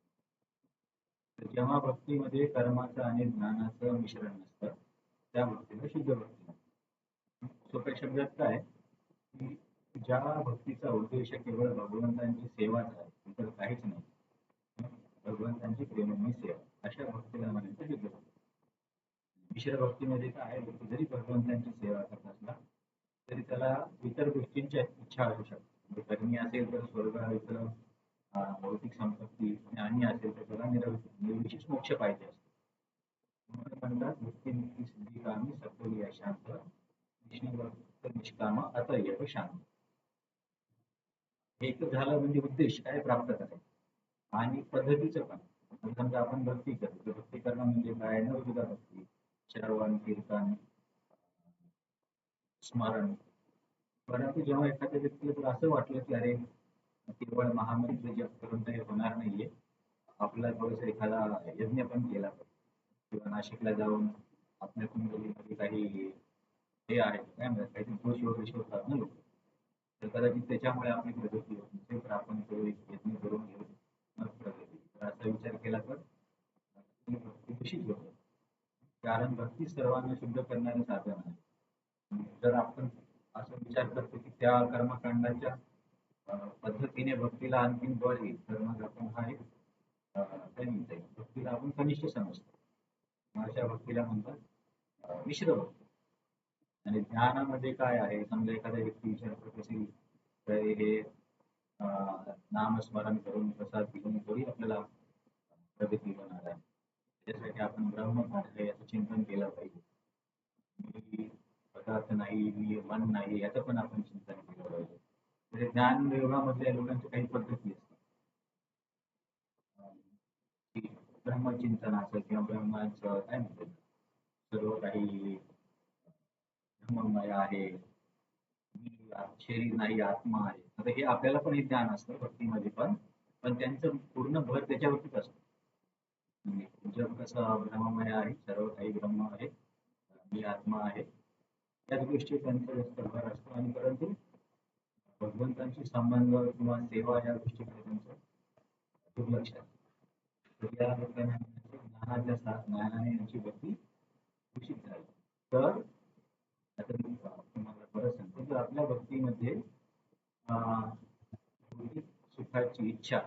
तर जेव्हा भक्तीमध्ये कर्माचं आणि ज्ञानाचं मिश्रण नसतं त्या भक्तीला शुद्ध भक्ती. सोप्या शब्दात काय की ज्या भक्तीचा उद्देश केवळ भगवंतांची सेवाच आहे, इतर काहीच नाही, भगवंतांची प्रेममयी सेवा, अशा भक्तीला म्हणायचं शुद्ध भक्ती. मिश्र भक्तीमध्ये काय आहे, व्यक्ती जरी भगवंतांची सेवा करत असला तरी त्याला इतर गोष्टींची इच्छा असू शकते. म्हणजे कर्मी असेल तर स्वर्ग इतर भौतिक संपत्ती, ज्ञानी असेल तर त्याला निर्विशेष मोक्ष पाहिजे असतो. म्हणून म्हणतात मुक्ती सिद्धी कामी सत्वली शांत विष्णू भक्त निष्काम अतयव शांत. एक झालं म्हणजे उद्देश काय प्राप्त करायचा आणि पद्धतीचं पण. समजा आपण भक्ती करतो, भक्ती करणं म्हणजे काय? नवविध भक्ती, श्रवण, कीर्तन, स्मरण. परंतु जेव्हा एखाद्या व्यक्तीला जर असं वाटलं की अरे केवळ महामंत्र जप करून काही होणार नाहीये, आपला थोडंसं एखादा यज्ञ पण केला पाहिजे, किंवा नाशिकला जाऊन आपल्या कुंडलीमध्ये काही हे आहे काय म्हणतात, काहीतरी दोष वगैरे शोधतात ना लोक. तर कदाचित त्याच्यामुळे आपली प्रगती होत नसेल तर आपण तो एक यत्न करून घेऊ, मग प्रगती. तर असा विचार केला तर भक्ती कशीच होते. कारण भक्ती सर्वांना शुद्ध करणारे साधन आहे. जर आपण असा विचार करतो की त्या कर्मकांडाच्या पद्धतीने भक्तीला आणखीन बळ येईल, तर मग आपण हा एक काय म्हणता येईल, भक्तीला आपण कनिष्ठ समजतो. अशा भक्तीला म्हणतात मिश्र भक्ती. आणि ज्ञानामध्ये काय आहे, समजा एखाद्या व्यक्ती विचार करत असेल तर हे नामस्मरण करून प्रसाद घेऊन थोडी आपल्याला प्रगती होणार आहे. त्याच्यासाठी आपण ब्रह्म आहे याचं चिंतन केलं पाहिजे. मी पदार्थ नाही, मी मन नाही, याचं पण आपण चिंतन केलं पाहिजे. म्हणजे ज्ञानयोगामधल्या लोकांच्या काही पद्धती असतात की ब्रह्मचिंतनाचं किंवा ब्रह्माचं काय म्हणतात, सर्व काही ब्रह्ममय आहे, शरीर नाही आत्मा आहे. आता हे आपल्याला पण हे ज्ञान असतं भक्तीमध्ये पण, पण त्यांचं पूर्ण भर त्याच्यावरतीच असतं. म्हणजे जग कसं ब्रह्ममय आहे, सर्व काही ब्रह्म आहे, मी आत्मा आहे, त्याच गोष्टी त्यांचा जास्त भर असतो. आणि परंतु भगवंतांशी संबंध किंवा सेवा या गोष्टीकडे त्यांचं दुर्लक्ष आहे. तर या लोकांना ज्ञानाने यांची भक्ती दूषित झाली. तर आता मी तुम्हाला परत सांगतो, तर आपल्या भक्तीमध्ये भौतिक सुखाची इच्छा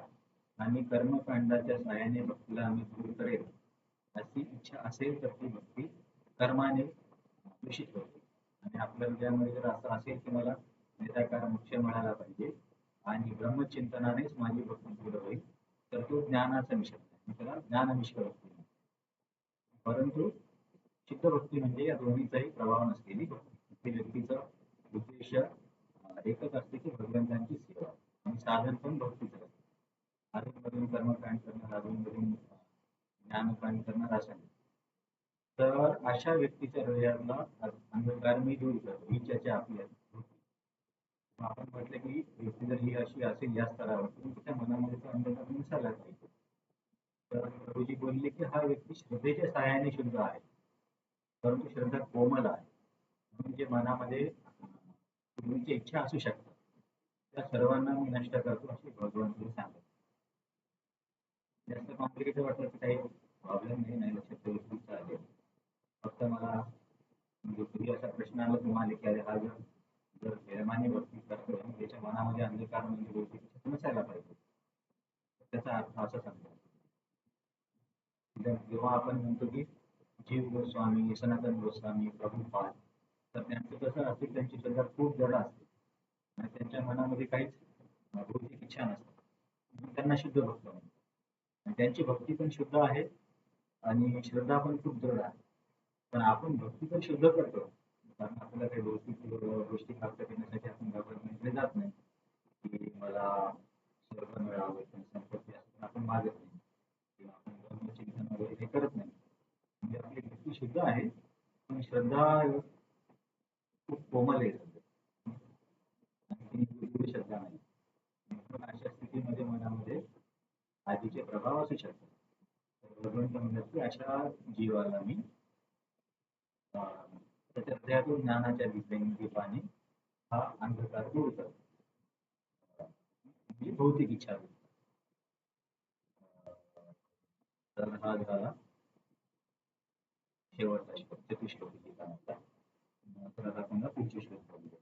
आणि कर्मकांडाच्या साहाय्याने भक्तीला आम्ही दूर करेल अशी इच्छा असेल तर ती भक्ती कर्माने दूषित होते. आणि आपल्या हृदयामध्ये जर असं असेल की मला निराकार मोक्ष मिळाला पाहिजे आणि ब्रह्मचिंतनानेच माझी भक्ती पूर्ण होईल, तर तो ज्ञानाचा मिश्र आहे, त्याला ज्ञानमिश्र भक्ती. परंतु चित्त भक्ती म्हणजे या दोन्हीचाही प्रभाव नसलेली भक्ती. व्यक्तीचा उद्देश एकच असते की भगवंतांची सेवा आणि साधन पण भक्तीच असते. अधूनमधून कर्मकांड करणं, अधूनमधून ज्ञानकांड करणं असं नाही. तर अशा व्यक्तीच्या हृदयातला अंधकार मी दूर करतो, ही चर्चा आपली आहे. आपण म्हटलं की व्यक्ती जर ही अशी असेल या स्तरावर, त्याच्या मनामध्ये तो अंधकार नसायला पाहिजे. तर प्रभूजी बोलले की हा व्यक्ती श्रद्धेच्या सहाय्याने शुद्ध आहे, परंतु श्रद्धा कोमल आहे. म्हणजे मनामध्ये पूर्वीची इच्छा असू शकतात, त्या सर्वांना मी नष्ट करतो असे भगवंत सांगत. जास्त कॉम्प्लिकेटेड वाटलं तर काही प्रॉब्लेम नाही लक्षात ठेवून चालेल. फक्त मला म्हणजे कधी असा प्रश्न आला तुम्हाला की अरे हा जर जर प्रेमाने भक्ती करतोय त्याच्या मनामध्ये अंधकार म्हणजे गोष्टी नसायला पाहिजे, त्याचा अर्थ असा सांगतो. जेव्हा आपण म्हणतो की जीव गोस्वामी, सनातन गोस्वामी, प्रभुपाद, तर त्यांचं कसं असेल, त्यांची श्रद्धा खूप जड असते आणि त्यांच्या मनामध्ये काहीच भौतिक इच्छा नसते, त्यांना शुद्ध भक्त म्हणतात. त्यांची भक्ती पण शुद्ध आहे आणि श्रद्धा पण खूप जड आहे. पण आपण भक्ती पण शुद्ध करतो, कारण आपल्याला काही भौतिक गोष्टी प्राप्त करण्यासाठी आपण गव्हर्नमेंटकडे जात नाही की मला स्वर्ग मिळावं किंवा संपत्ती असं आपण मागत नाही किंवा आपण ब्रह्मचिंतन वगैरे हे करत नाही. म्हणजे आपली भक्ती शुद्ध आहे, पण श्रद्धा खूप कोमल आहे आणि ती श्रद्धा नाही. पण अशा स्थितीमध्ये मनामध्ये आधीचे प्रभाव असू शकतात. भगवंत म्हणतात की अशा जीवाला मी त्याच्या हृदयातून ज्ञानाच्या दीपाने हा अंधकार दूर करतो, ही भौतिक इच्छा. तर हा झाला शेवटचा श्लोक, चतुश्लोकी गीतामधला. तर आता आपण पुढचे श्लोक बघूया.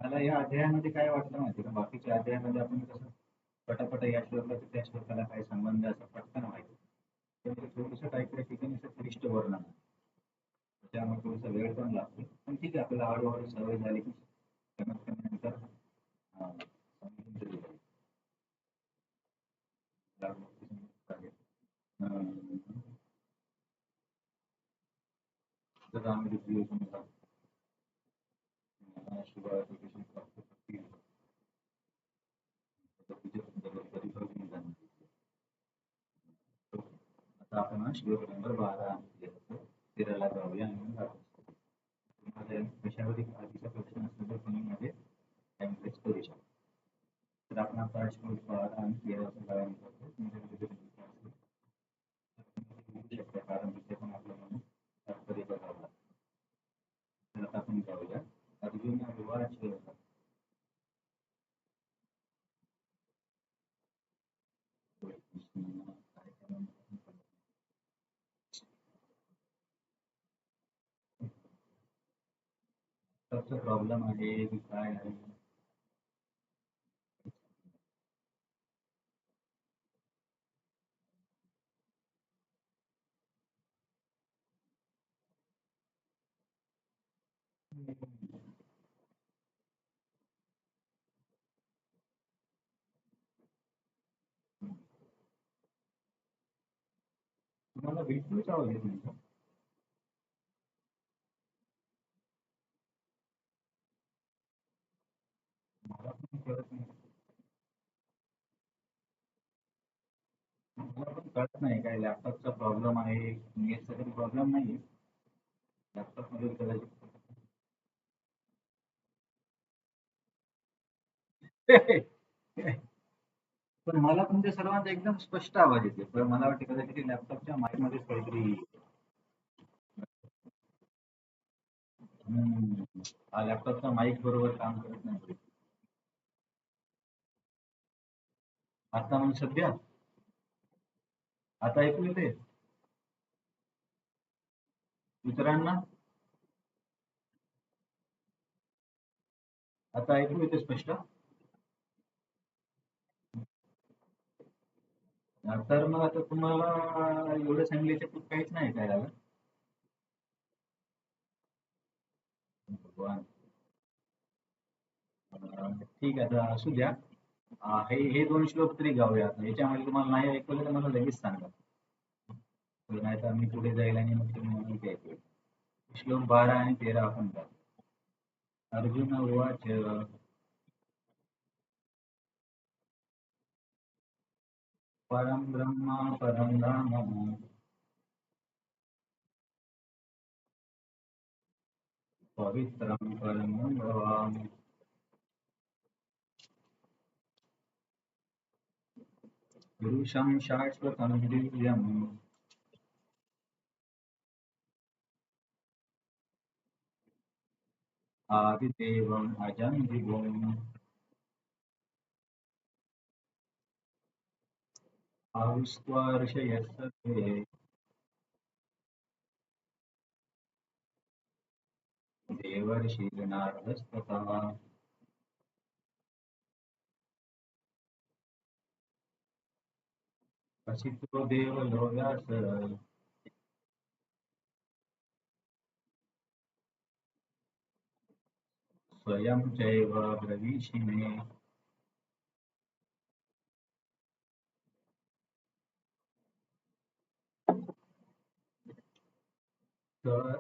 मला या अध्यायामध्ये काय वाटलं माहिती का, बाकीच्या अध्यायामध्ये आपण कसं पटापट या श्लोकाचा त्या श्लोकाला काय संबंध असं पटकन व्हायचं, तर थोडंसं काही ठिकाणी असं क्लिष्ट वर्णन आहे, त्यामुळे थोडासा वेळ पण लागतो. पण ठीक आहे, आपल्याला हळूहळू सवय झाली की कमीत कमी नंतर समजून तरी जाईल. जर आम्ही आता आपण श्लोक नंबर 12 13 जाऊया आणि तुम्हाला कशावर आधीचा प्रश्न असेल तर तुम्ही मध्ये टाइमपास करू शकता. तर आपण आता श्लोक 12 आणि 13 पारायण करतो. शकता, कारण तिथे पण आपल्याला तात्पर्य बघावं लागतं. तर आता आपण जाऊया. अर्जुन उवाच प्रॉब्लेम आहे की काय आहे. तुम्हाला विष्णूचा आवाज येत नाही का? मला पण कळत नाही. मला पण कळत नाही, काय लॅपटॉपचा प्रॉब्लेम आहे, नेटचा काही प्रॉब्लेम नाही. लॅपटॉप मध्ये कदाचित. पण मला तुमच्या सर्वांचा एकदम स्पष्ट आवाज येते, पण मला वाटतं कदाचित लॅपटॉपच्या माईक मध्येच काहीतरी हा लॅपटॉपचा माईक बरोबर काम करत नाही. आता म्हणजे सध्या आता ऐकू येते इतरांना? आता ऐकू येते स्पष्ट? तर मग आता तुम्हाला एवढं सांगल्याच्या खूप काहीच नाही काय झालं. भगवान. ठीक आहे, तर असू द्या. हे हे दोन श्लोक तरी गाऊया. याच्यामध्ये तुम्हाला नाही ऐकवलं तर मला लगेच सांगा. नाही तर मी पुढे जाईल आणि मग तुम्ही म्हणून ते ऐकू. श्लोक 12 आणि 13 आपण गाऊ. अर्जुन उवाच परं ब्रह्म परं धाम पवित्रं परमं भवामि पुरुषं शाश्वतं दिव्यम् आदिदेवम् अजं विभुम् आहुस्त्वर्षयः सर्वे देवर्षिर्नारदस्तथा असितो देवलो व्यास स्वयं चैव ब्रवीषि मे. तर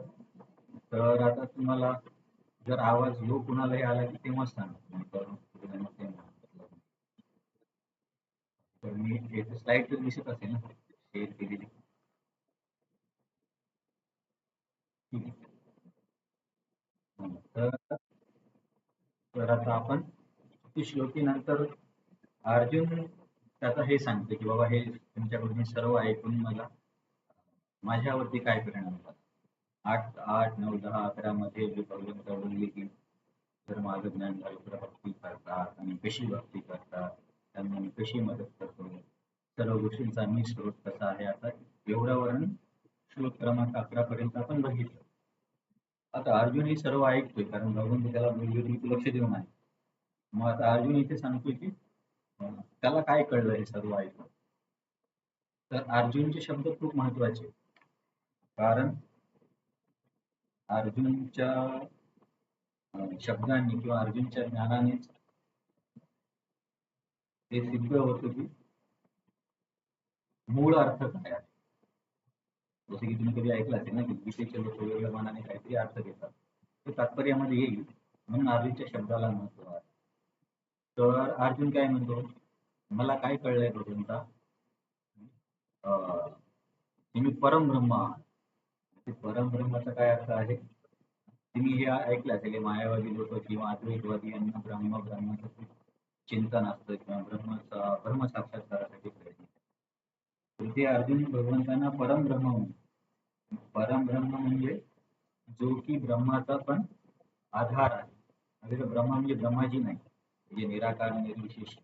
तर आता तुम्हाला जर आवाज लो कुणालाही आला की तेव्हाच सांगा. तर मी स्लाइड तर दिसत असेल ना शेअर केलेली. ठीक आहे. तर तर आता आपण श्लोकीनंतर अर्जुन त्याचा हे सांगतो की बाबा हे तुमच्याकडून हे सर्व ऐकून मला माझ्यावरती काय परिणाम होतात. 8, 8, 9, 10, 11 मध्ये जे भगवंत बोलले की जर माझं ज्ञान झालं तर भक्ती करतात आणि कशी भक्ती करतात, त्यांना मी कशी मदत करतो, सर्व गोष्टींचा मी स्रोत कसा आहे. आता एवढं वर्णन श्लोक क्रमांक 11 पर्यंत आपण बघितलं. आता अर्जुन हे सर्व ऐकतोय कारण भगवंत त्याला बोलले की तू लक्ष देऊन आहे. मग आता अर्जुन इथे सांगतोय की त्याला काय कळलं हे सर्व ऐकून. तर अर्जुनचे शब्द खूप महत्वाचे कारण अर्जुनच्या शब्दांनी किंवा अर्जुनच्या ज्ञानानेच हे सिद्ध होतं की मूळ अर्थ काय आहे. जसे की तुम्ही कधी ऐकलं असेल ना की गीतेचे लोक वेगवेगळ्या मनाने काहीतरी अर्थ घेतात, ते तात्पर्यामध्ये येईल म्हणून अर्जुनच्या शब्दाला महत्व आहे. तर अर्जुन काय म्हणतो, मला काय कळलंय भगवंता, तुम्ही परमब्रह्म आहात. ते परमब्रह्माचा काय अर्थ आहे, तुम्ही हे ऐकलं असेल हे मायावादी लोक किंवा अद्वैतवादी यांना ब्रह्माचं खूप चिंतन असतं किंवा ब्रह्म साक्षात्कारासाठी प्रयत्न. तर ते अर्जुन भगवंतांना परमब्रह्म म्हणतो. परमब्रह्म म्हणजे जो की ब्रह्माचा पण आधार आहे. म्हणजे ब्रह्म म्हणजे ब्रह्माजी नाही, म्हणजे निराकार निर्विशेष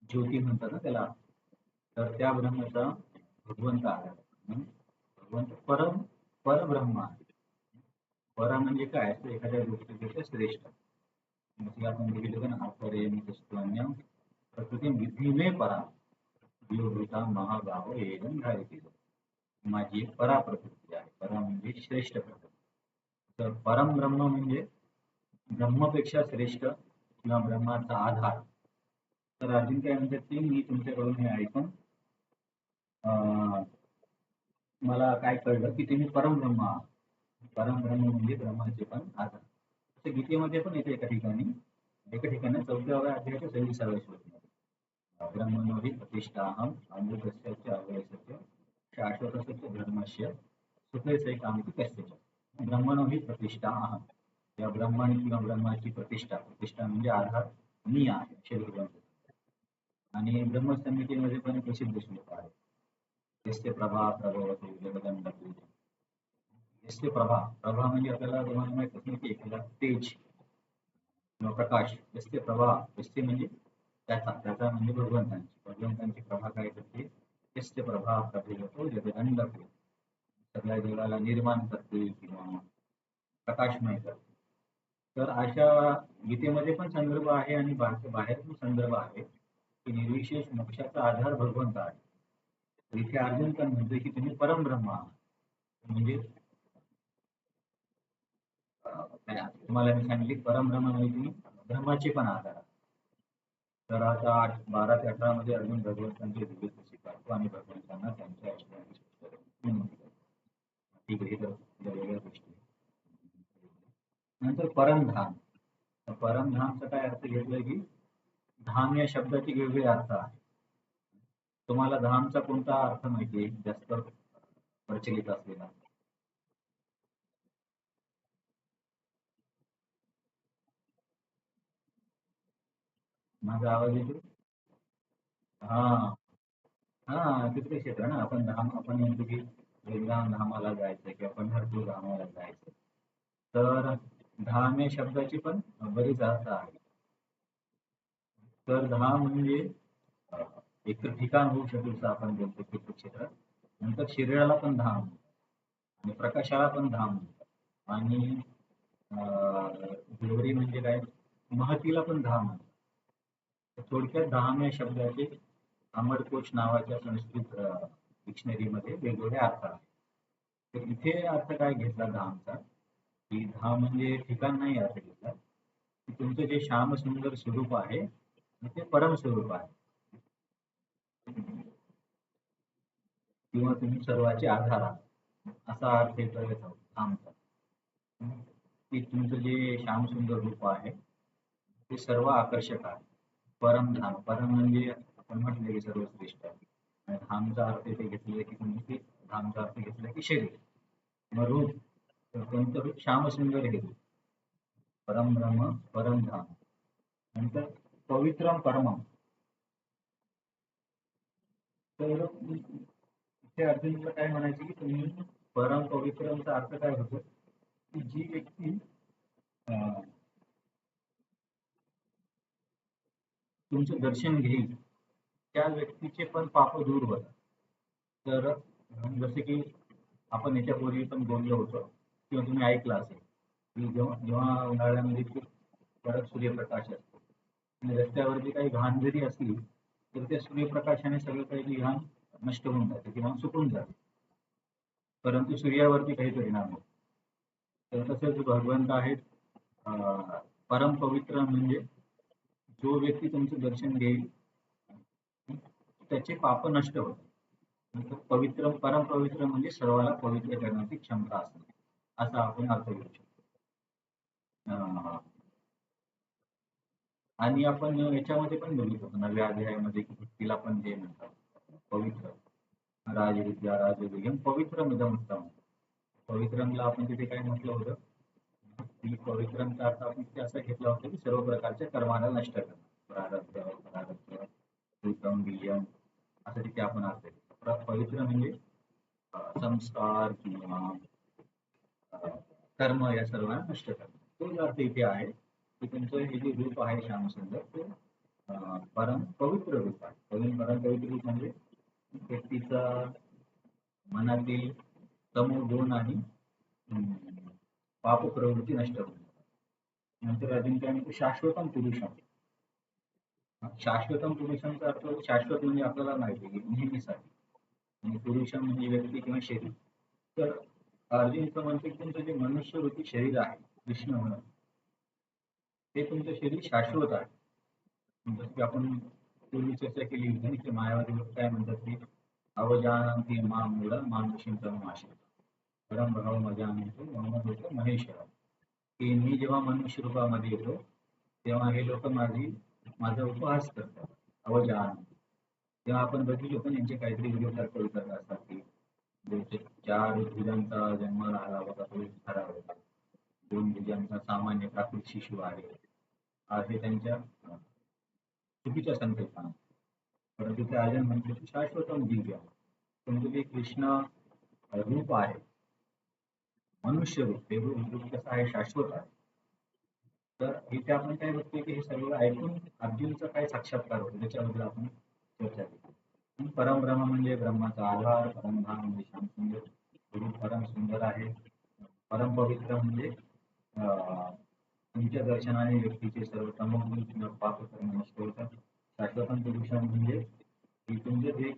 ज्योती म्हणतात ना त्याला. तर त्या ब्रह्माचा भगवंत आहे. भगवंत परब्रह्म आहे. पर म्हणजे काय, तर एखाद्या गोष्टीपेक्षा श्रेष्ठ. जसे आपण बघितलं ना, अपरेम वस्तुन्यम प्रकृती विधी मे परा योगिता महाभाव एकदम धारिती. माझी एक परा प्रकृती आहे. परा म्हणजे श्रेष्ठ प्रकृती. तर परम ब्रह्म म्हणजे ब्रह्मपेक्षा श्रेष्ठ किंवा ब्रह्माचा आधार. तर अर्जुन काय म्हणतात की मी तुमच्याकडून हे ऐकून मला काय कळलं की तुम्ही परमब्रह्म आहात. परमब्रह्म म्हणजे ब्रह्माचे पण आधार. तर गीतेमध्ये पण येते एका ठिकाणी 14व्या अध्यायाच्या 26व्या श्लोकमध्ये ब्रह्मणो हि प्रतिष्ठाहम अमृतस्य च अव्ययस्य शाश्वतस्य च धर्मस्य सुखेसै कामति कस्य च. ब्रह्मणो हि प्रतिष्ठा अहम. या ब्रह्माने किंवा ब्रह्माची प्रतिष्ठा म्हणजे आधार मी आहे असे भगवंत. आणि ब्रह्मसंहितेमध्ये पण प्रसिद्ध श्लोक आहे. यस्य प्रभा प्रभवतो जगदंडकृत. यस्य प्रभा, प्रभा म्हणजे आपल्याला तुम्हाला माहित असेल की एखादा तेज किंवा प्रकाश. यस्य प्रभा, यस्य म्हणजे त्याचा म्हणजे भगवंतांची प्रभा काय करते, यस्य प्रभा प्रभेदतो जगदंडको, सगळ्या जगाला निर्माण करते किंवा प्रकाशमय करते. तर अशा गीतेमध्ये पण संदर्भ आहे आणि बाहेर पण संदर्भ आहे की निर्विशेष मोक्षाचा आधार भगवंत आहे. तर इथे अर्जुन पण म्हणतोय की तुम्ही परमब्रह्म आहात. म्हणजे काय तुम्हाला मी सांगितले परमब्रह्म म्हणजे तुम्ही ब्रह्माचे पण आधार आहात. तर आता 12 ते 18 मध्ये अर्जुन भगवंतांचे दिव्य स्वीकारतो आणि भगवंतांना त्यांच्या ऐश्वर्याने विनंती करतो. ठीक आहे, तर वेगळ्या गोष्टी. नंतर परमधाम. तर परमधामचा काय अर्थ घेतलाय की धाम या शब्दाचे वेगवेगळे अर्थ आहेत. तुम्हाला धामचा कोणता अर्थ माहिती आहे जास्त प्रचलित असलेला? माझा आवाज येतो? हा हा, तीर्थक्षेत्र ना. आपण धाम आपण म्हणतो की वैद्यनाथ धामाला जायचं किंवा पंढरपूर धामाला जायचं. तर धाम या शब्दाची पण बरीच अर्थ आहे. तर धाम म्हणजे अ, एक तर ठिकाण होऊ शकेल असं आपण बोलतो तीर्थक्षेत्रात. नंतर शरीराला पण धाम आणि प्रकाशाला पण धाम आणि देवरी म्हणजे काय, महतीला पण धाम म्हणतात. तर थोडक्यात धाम या शब्दाचे अमरकोश नावाच्या संस्कृत डिक्शनरीमध्ये वेगवेगळे अर्थ आहेत. तर इथे अर्थ काय घेतला धामचा, की धाम म्हणजे ठिकाण नाही अर्थ घेतला, की तुमचं जे श्यामसुंदर स्वरूप आहे ते परम स्वरूप आहे किंवा तुम्ही सर्वाचे आधार आहात असा अर्थ येतो धामचा. की तुमचं जे श्यामसुंदर रूप आहे ते सर्व आकर्षक आहे. परमधाम, परम म्हणजे आपण म्हटलं की सर्वश्रेष्ठ आहे. आणि धामचा अर्थ इथे घेतलेला की तुम्ही ते धामचा अर्थ घेतला की शरीर. मग रूप, तर कोणतं रूप? श्यामसुंदर हे रूप. परम ब्रह्म परमधाम. नंतर पवित्रम परमम. तर इथे अर्जुनला काय म्हणायचे की तुम्ही परम पवित्रमचा अर्थ काय होतो की जी व्यक्ती अं, तुमचं दर्शन घेईल त्या व्यक्तीचे पण पाप दूर होतात. तर जसे की आपण याच्यापूर्वी पण बोललो होतो किंवा तुम्ही ऐकलं असेल की जेव्हा जेव्हा उन्हाळ्यामध्ये खूप कडक सूर्यप्रकाश असतो आणि रस्त्यावरती काही घाण जरी असली तर त्या सूर्यप्रकाशाने सगळं काही घाण नष्ट होऊन जाते किंवा सुकून जाते, परंतु सूर्यावरती काही परिणाम होतो. तर तसेच भगवंत आहेत परम पवित्र म्हणजे जो व्यक्ती तुमचं दर्शन घेईल त्याचे पाप नष्ट होतात. पवित्र परम पवित्र म्हणजे सर्वाला पवित्र करण्याची क्षमता असते असा आपण अर्थ घेऊ शकतो. आणि आपण याच्यामध्ये पण बघितलं नव्या अध्यायामध्ये की भक्तीला पण जे म्हणतात पवित्र, राजविद्या राजयोग्यम पवित्रमिदम उत्तम. पवित्रमला आपण तिथे काय म्हटलं होतं की पवित्रमचा अर्थ आपण तिथे असा घेतला होता की सर्व प्रकारच्या कर्माला नष्ट करणं. प्रारब्ध प्रारब्ध उत्तम बियम असं तिथे आपण अर्थ घेतला. पवित्र म्हणजे संस्कार किंवा कर्म या सर्वांना नष्ट करणं. तोच अर्थ इथे आहे की तुमचं हे जे रूप आहे श्यामसुंदर ते परम पवित्र रूप आहे. परम पवित्र रूप म्हणजे व्यक्तीचा मनातील तमो गुण आणि पाप प्रवृत्ती नष्ट होणे. नंतर अजून काय म्हणतो शाश्वतम पुरुषम. शाश्वतम पुरुषांचा अर्थ शाश्वत म्हणजे आपल्याला माहिती आहे की नेहमीसाठी, आणि पुरुषम म्हणजे व्यक्ती किंवा शरीर. तर अर्जुनचं म्हणते की तुमचं जे मनुष्य रूपी शरीर आहे कृष्ण म्हणून ते तुमचं शरीर शाश्वत आहे. जसं की आपण पूर्वी चर्चा केली होती की मायावादी लोक काय म्हणतात की अवजानंती माम मूढ मानुषींतम आश्रित परम भाव मजा म्हणतो मम होतो महेश्वर. की मी जेव्हा मनुष्य रूपामध्ये येतो तेव्हा हे लोक माझा उपहास करतात अवजान. तेव्हा आपण बघितलं पण यांचे काहीतरी व्हिडिओ करत असतात की बहुतेक 4 भुजांचा जन्म झाला होता तो खरा होता, 2 भुजांचा सामान्य प्राकृत शिशु आहे असे त्यांच्या चुकीच्या संकल्पना. परंतु ते अर्जुन म्हणतो की शाश्वतम दिव्य तुमचं जे कृष्ण रूप आहे मनुष्य रूप ते रूप कसं आहे शाश्वत आहे. तर इथे आपण काय बघतोय की हे सगळं ऐकून अर्जुनचा काय साक्षात्कार होतो त्याच्याबद्दल आपण चर्चा केली. आणि परमब्रह्म म्हणजे ब्रह्माचा आधार, परमधाम म्हणजे श्यामसुंदर, गुरु परम सुंदर आहे. परम पवित्र म्हणजे तुमच्या दर्शनाने व्यक्तीचे सर्व तमोगुण किंवा पापकर्म नष्ट होतात. शाश्वतम पुरुषा म्हणजे की तुमचे जे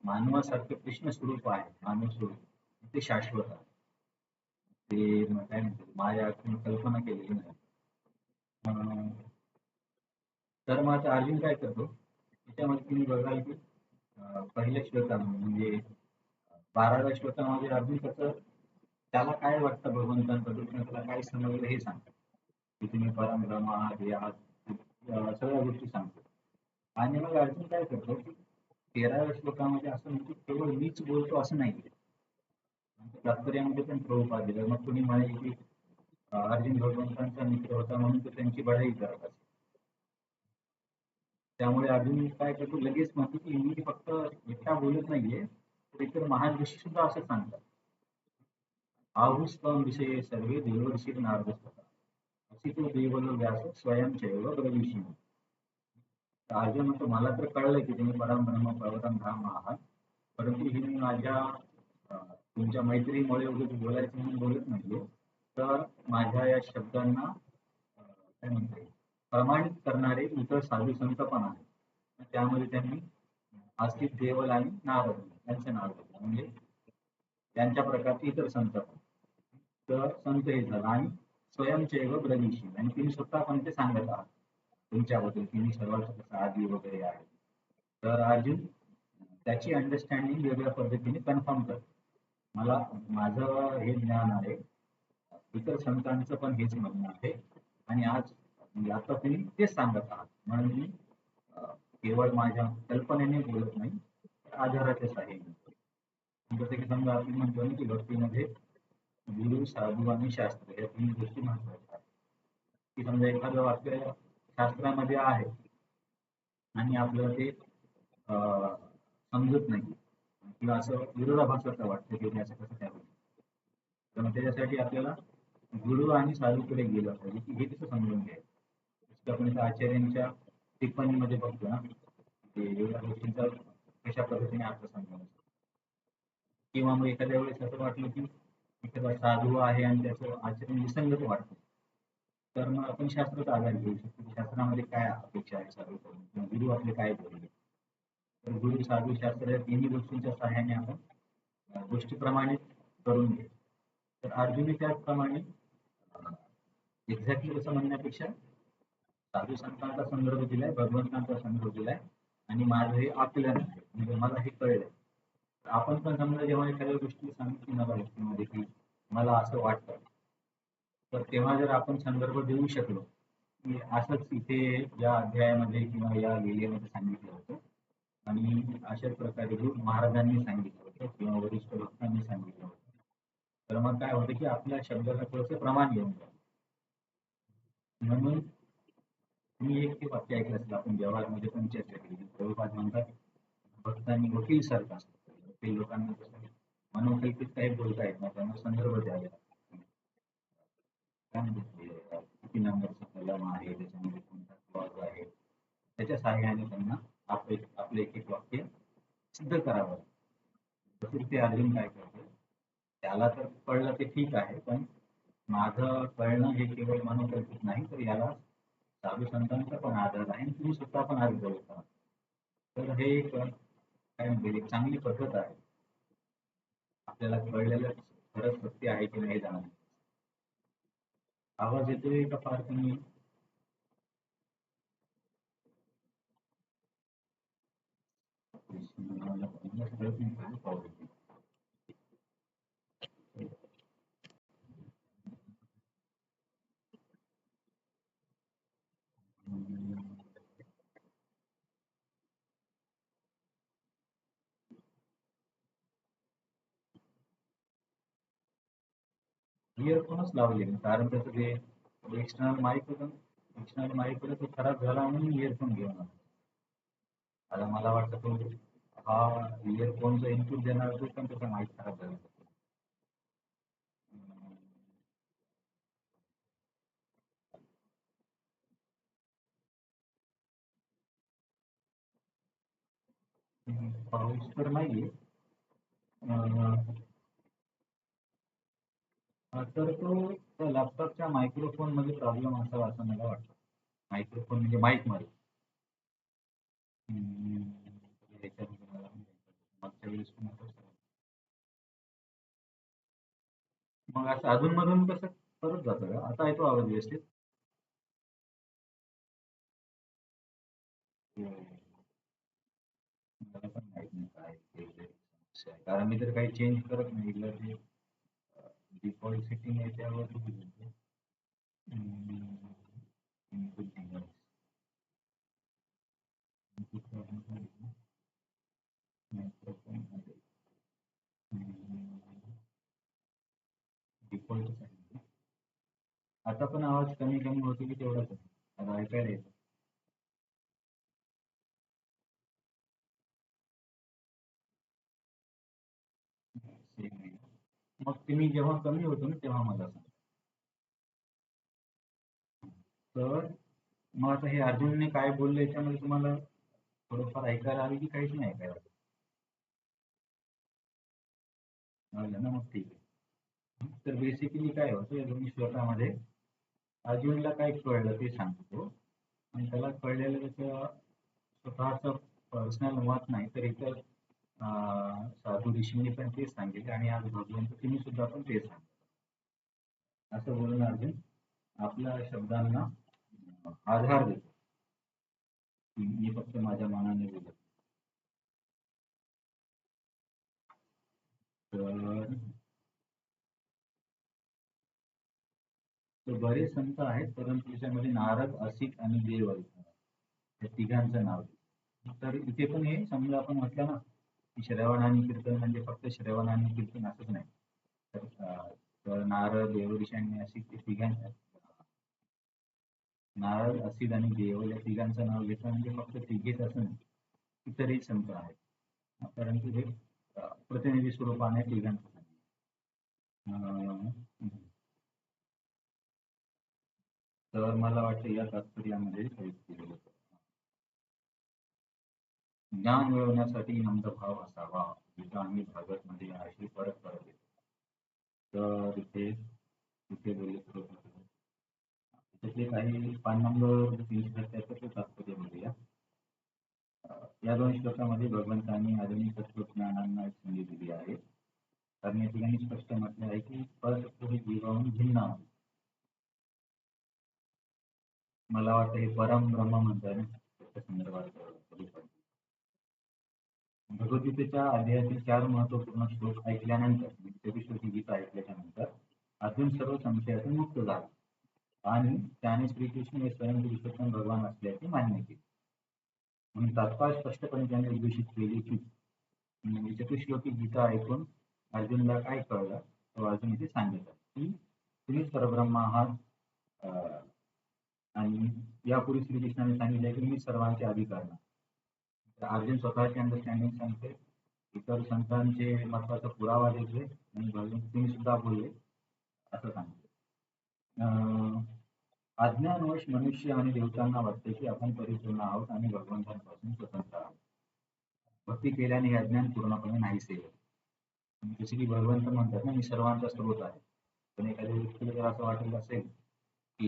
मानवासारखं कृष्ण स्वरूप आहे, मानव स्वरूप ते शाश्वत आहे. ते काय म्हणतात माया किंवा कल्पना केलेली नाही. तर मग आता अर्जुन काय करतो त्याच्यामध्ये तुम्ही बघाल की पहिल्या श्लोकामध्ये म्हणजे 12व्या श्लोकामध्ये अर्जुन कसं त्याला काय वाटतं भगवंतांबद्दल किंवा त्याला काय समजलं हे सांगतात की तुम्ही परमब्रह्म आहात हे आहात सगळ्या गोष्टी सांगतो. आणि मग अर्जुन काय करतो की 13व्या श्लोकामध्ये असं म्हणतो केवळ मीच बोलतो असं नाही. तात्पर्यामध्ये पण प्रभुपाद दिलं. मग कोणी म्हणे की अर्जुन भगवंतांचा मित्र होता म्हणून तो त्यांची बढाई करत असे. त्यामुळे अर्जुन काय करतो लगेच म्हणतो की मी फक्त एकटा बोलत नाहीये तर इतर महान ऋषी सुद्धा असं सांगतात. आहुस्त्वं विषये सर्वे देवर्षी नारदस्तथा अशी तो देवलो व्यास स्वयंचैव ब्रवीषि. अर्जुन म्हणतो मला तर कळलं की तुम्ही परमब्रह्म परमधाम आहात, परंतु हे मी माझ्या तुमच्या मैत्रीमुळे वगैरे बोलायचं म्हणून बोलत नाहीये. तर माझ्या या शब्दांना काय म्हणता येईल प्रमाणित करणारे इतर साधू संत पण आहेत. त्यामध्ये त्यांनी आस्तिक देवल आणि नारद यांचं नाव घेतलं म्हणजे त्यांच्या प्रकारचे इतर संत पण. तर संत हे झाला आणि स्वयंचैव ब्रवीषि आणि तिने स्वतः पण ते सांगत आहात तुमच्याबद्दल की मी सर्वांचं कसं आदी वगैरे आहे. तर अर्जुन त्याची अंडरस्टँडिंग वेगळ्या पद्धतीने कन्फर्म करतो. मला माझं हे ज्ञान आहे, इतर संतांचं पण हेच म्हणणं आहे आणि आज म्हणजे आता तुम्ही तेच सांगत आहात म्हणून मी केवळ माझ्या कल्पनेने बोलत नाही आधारातच आहे. जसं की समजा आपण म्हणतो ना की भक्तीमध्ये गुरु साधू आणि शास्त्र या तीन गोष्टी महत्वाच्या आहेत. की समजा एखादं वाक्य शास्त्रामध्ये आहे आणि आपल्याला ते समजत नाही किंवा असं विरोधाभासाचं वाटतं की असं कसं काय होतं. तर मग त्याच्यासाठी आपल्याला गुरु आणि साधूकडे गेलं पाहिजे की हे कसं समजून घ्यायचं. जसं आपण इथं आचार्यांच्या टिप्पणीमध्ये बघतो ना की एवढ्या गोष्टींचा कशा पद्धतीने अर्थ समजायचा. किंवा मग एखाद्या वेळेस असं वाटलं की एखादा साधू आहे आणि त्याचं आचरण विसंगत वाटतं. तर मग आपण शास्त्राचा आधार घेऊ शकतो. शास्त्रामध्ये काय अपेक्षा आहे साधूकडून किंवा गुरु आपले काय बोलले. तर गुरु साधू शास्त्र या तिन्ही गोष्टींच्या सहाय्याने आपण गोष्टी प्रमाणित करून घे. तर अर्जुनी त्याचप्रमाणे एक्झॅक्टली कसं म्हणण्यापेक्षा साधू संतांचा संदर्भ दिलाय, भगवंतांचा संदर्भ दिलाय आणि माझं हे आकलन आहे म्हणजे मला हे कळलंय. आपण पण समजा जेव्हा एखाद्या गोष्टी सांगितली ना भक्तीमध्ये की मला असं वाटतं, तर तेव्हा जर आपण संदर्भ देऊ शकलो की असंच इथे या अध्यायामध्ये किंवा या लेल्यामध्ये सांगितलं होतं आणि अशाच प्रकारे गुरु महाराजांनी सांगितलं होतं किंवा वरिष्ठ भक्तांनी सांगितलं होतं. तर मग काय होतं की आपल्या शब्दाला थोडंसं प्रमाण घेऊन जातं. म्हणून मी एक ते वाक्य ऐकलं असेल आपण व्यवहारमध्ये पण चर्चा केली. प्रभुपाद म्हणतात भक्तांनी वकील सारखं असतं. वकील लोकांना कसं मनोकल्पित काही बोलता येत नाही त्यांना संदर्भ द्यावे लागतात. काय म्हणतात किती नंबरचा कलम आहे त्याच्यामध्ये कोणता क्लॉज आहे त्याच्या सहाय्याने त्यांना आपलं एक एक वाक्य सिद्ध करावं. तसंच ते अर्जुन काय करतो त्याला तर कळलं ते ठीक आहे पण माझं कळणं हे केवळ मनोकल्पित नाही तर याला साधू संतांचा पण आधार आहे आणि तुम्ही स्वतः पण आज बोलता. तर हे एक काय म्हणते एक चांगली पद्धत आहे. आपल्याला कळलेलं खरंच सत्य आहे की नाही जाणं. आवाज येतोय का फार कमी? इयरफोनच लावले मी कारण त्याचं जे एक्सटर्नल माईक होतं ते खराब झाला म्हणून इयरफोन घेऊन आलो. आता मला वाटतं तो हा इयरफोनचा इनपुट देणार होतो पण त्याचा माईक खराब झाला. पाऊस तर नाहीये. तर तो लॅपटॉपच्या मायक्रोफोनमध्ये प्रॉब्लेम असावा असं मला वाटतं. मायक्रोफोन म्हणजे माईकमध्ये. ह्याच्यामध्ये मला नाही मागच्या वेळेस पण असंच झालं. मग असं अधूनमधून कसं परत जातं का? आता येतो आवाज व्यवस्थित? हम्म. मला पण माहित नाही काय ते समस्या आहे. कारण मी तर काही चेंज करत नाही. इथलं ते डिफॉल्ट सेटिंग आहे त्यावर इनपुट डिव्हाइस मायक्रोफोन डिफॉल्टच आहे. आता पण आवाज कमी कमी होतो की तेवढाच आहे? आता ऐकायला येतो. सेम आहे. मग तुम्ही जेव्हा कमी होतो ना तेव्हा मला सांगा. तर मग आता हे अर्जुनने काय बोललं याच्यामध्ये तुम्हाला थोडंफार ऐकायला आलं की काहीच नाही ऐकायला आलं ना? मग ठीक आहे. तर बेसिकली काय होतं या दोन्ही श्लोकामध्ये अर्जुनला काय कळलं ते सांगतो तो. आणि त्याला कळलेलं त्याचं स्वतःचं पर्सनल मत नाही तर इतर साधू ऋषींनी पण तेच सांगितले आणि आज भगवंत तुम्ही सुद्धा पण तेच सांगितलं. असं बोलून अर्जुन आपल्या शब्दांना आधार देतो की मी फक्त माझ्या मनाने बोलत. तर बरेच संत आहेत परंतु त्याच्यामध्ये नारद असित आणि देव आहेत या तिघांचं नाव आहे. तर इथे पण हे समजा आपण म्हटलं ना की श्रवण आणि कीर्तन म्हणजे फक्त श्रवण आणि कीर्तन असंच नाही. तर नारद देव ऋषी आणि असित ते तिघांचं नारद असित आणि देव या तिघांचं नाव घेतलं म्हणजे फक्त तिघेच असं नाही. इतरही संत आहेत परंतु हे प्रतिनिधी स्वरूपाने तिघांचं सांगितलं. अं, तर मला वाटतं या तात्पर्यामध्ये काही केलेलं होतं. ज्ञान मिळवण्यासाठी नम्रभाव असावा जिथं आम्ही भागवत मध्ये अशी परत परत येतो. तर इथे इथे बोलले त्याचे काही पान नंबर 377 तात्पर्य बघूया. या दोन श्लोकामध्ये भगवंतांनी आधुनिक तत्वज्ञानांना एक संधी दिली आहे. कारण या ठिकाणी स्पष्ट म्हटलं आहे की परतत्व हे जीवाहून भिन्न आहे. मला वाटतं हे परम ब्रह्म म्हणतात ना त्याच्या संदर्भात कधी पण. भगवद्गीतेच्या अध्यायातील 4 महत्वपूर्ण श्लोक ऐकल्यानंतर म्हणजे 24 श्लोकी गीता ऐकल्याच्या नंतर अर्जुन सर्व संशयातून मुक्त झाला आणि त्याने श्रीकृष्ण हे स्वयं पुरुषोत्तम भगवान असल्याचे मान्य केले. म्हणून तात्काळ स्पष्टपणे त्याने उद्घोषित केले की म्हणजे चतुश्लोकी गीता ऐकून अर्जुनला काय कळलं तो अर्जुन इथे सांगितलं की तुम्हीच परब्रह्म आहात. अं, आणि यापूर्वी श्रीकृष्णाने सांगितलं की मी सर्वांचे अधिकार आहे. तर अर्जुन स्वतःची अंडरस्टँडिंग सांगते इतर संतांचे महत्वाचा पुरावा देतोय आणि भगवंत तुम्ही सुद्धा बोलले असं सांगते. अज्ञानवश मनुष्य आणि देवतांना वाटते की आपण परिपूर्ण आहोत आणि भगवंतांपासून स्वतंत्र आहोत. भक्ती केल्याने हे अज्ञान पूर्णपणे नाहीसे होते. जसे की भगवंत म्हणतात ना मी सर्वांचा स्रोत आहे. पण एखाद्या व्यक्तीला जर असं वाटत असेल की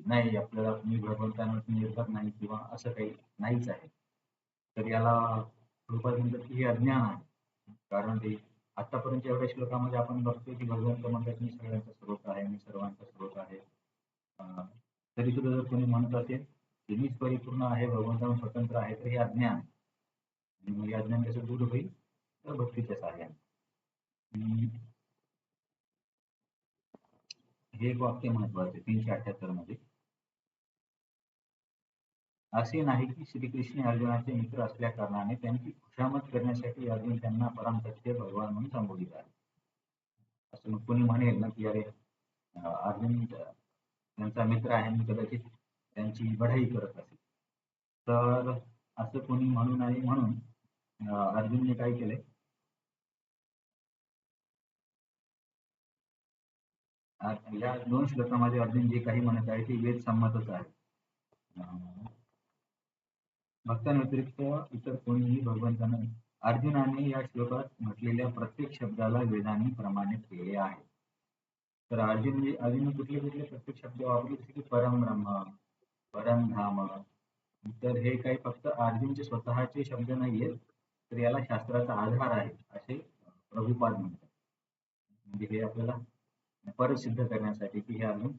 नाही आपल्याला मी भगवंतांवर निर्भर नाही किंवा असं काही नाहीच आहे तर याला कृपा म्हणतात की हे अज्ञान आहे. कारण ते आतापर्यंत एवढ्या श्लोकामध्ये आपण बघतोय की भगवंत म्हणतात मी सगळ्यांचा स्रोत आहे मी सर्वांचा स्रोत आहे. अं, तरी सुद्धा जर कोणी म्हणत असेल की मीच परिपूर्ण आहे भगवंताहून स्वतंत्र आहे तर हे अज्ञान आहे. आणि मग हे अज्ञान कसं दूर होईल तर भक्तीच्या सहाय्याने. आणि हे एक वाक्य महत्वाचे 378 मध्ये असे नाही की श्रीकृष्ण अर्जुनाचे मित्र असल्या कारणाने त्यांची खुशामत करण्यासाठी अर्जुन त्यांना परमसत्य भगवान म्हणून संबोधित आहे. असं मग कोणी म्हणेल ना की अरे अर्जुन त्यांचा मित्र आहे आणि कदाचित त्यांची बढाई करत असेल. तर असं कोणी म्हणू नये म्हणून अर्जुनने काय केलंय या दोन श्लोकामध्ये अर्जुन जे काही म्हणत आहे ते वेद संमतच आहे. भक्तांव्यतिरिक्त इतर कोणीही भगवंतांना अर्जुनाने या श्लोकात म्हटलेल्या प्रत्येक शब्दाला वेदांनी प्रमाणित केले आहे. तर अर्जुन कुठले कुठले प्रत्येक शब्द वापरले जसे की परमब्रह्म, परमधाम. तर हे काही फक्त अर्जुनचे स्वतःचे शब्द नाहीयेत, तर याला शास्त्राचा आधार आहे असे प्रभुपाद म्हणतात. म्हणजे हे आपल्याला परत सिद्ध करण्यासाठी की हे अर्जुन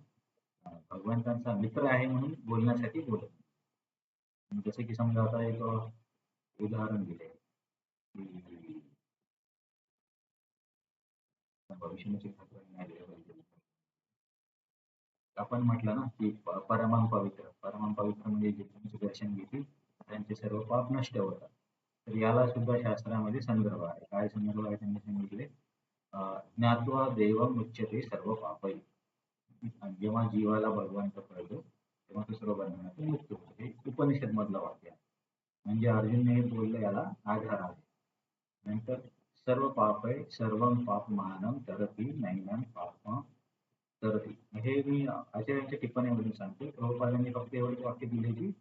भगवंतांचा मित्र आहे म्हणून बोलण्यासाठी बोलत नाही. जसे की समजा आता एक उदाहरण दिले की भविष्याचे नाही दिलं पाहिजे. आपण म्हटलं ना की परमम पवित्र, परमम पवित्र म्हणजे जे तुमचे दर्शन घेतील त्यांचे सर्व पाप नष्ट होतात. तर याला सुद्धा शास्त्रामध्ये संदर्भ आहे. काय संदर्भ आहे त्यांनी सांगितले, ज्ञात्वा देवम उच्यते सर्व पापै. जेव्हा जीवाला भगवंत कळतो तेव्हा तो सर्व बंधनातून मुक्त होतो. हे उपनिषद मधलं वाक्य आहे. म्हणजे अर्जुनने बोललं याला आधार आहे. नंतर सर्व पापै सर्वं पापमानं तरती नैनं पापं तरती. हे मी आचार्यांच्या टिप्पणीमधून सांगतो. प्रभुपादांनी फक्त एवढंच वाक्य दिले की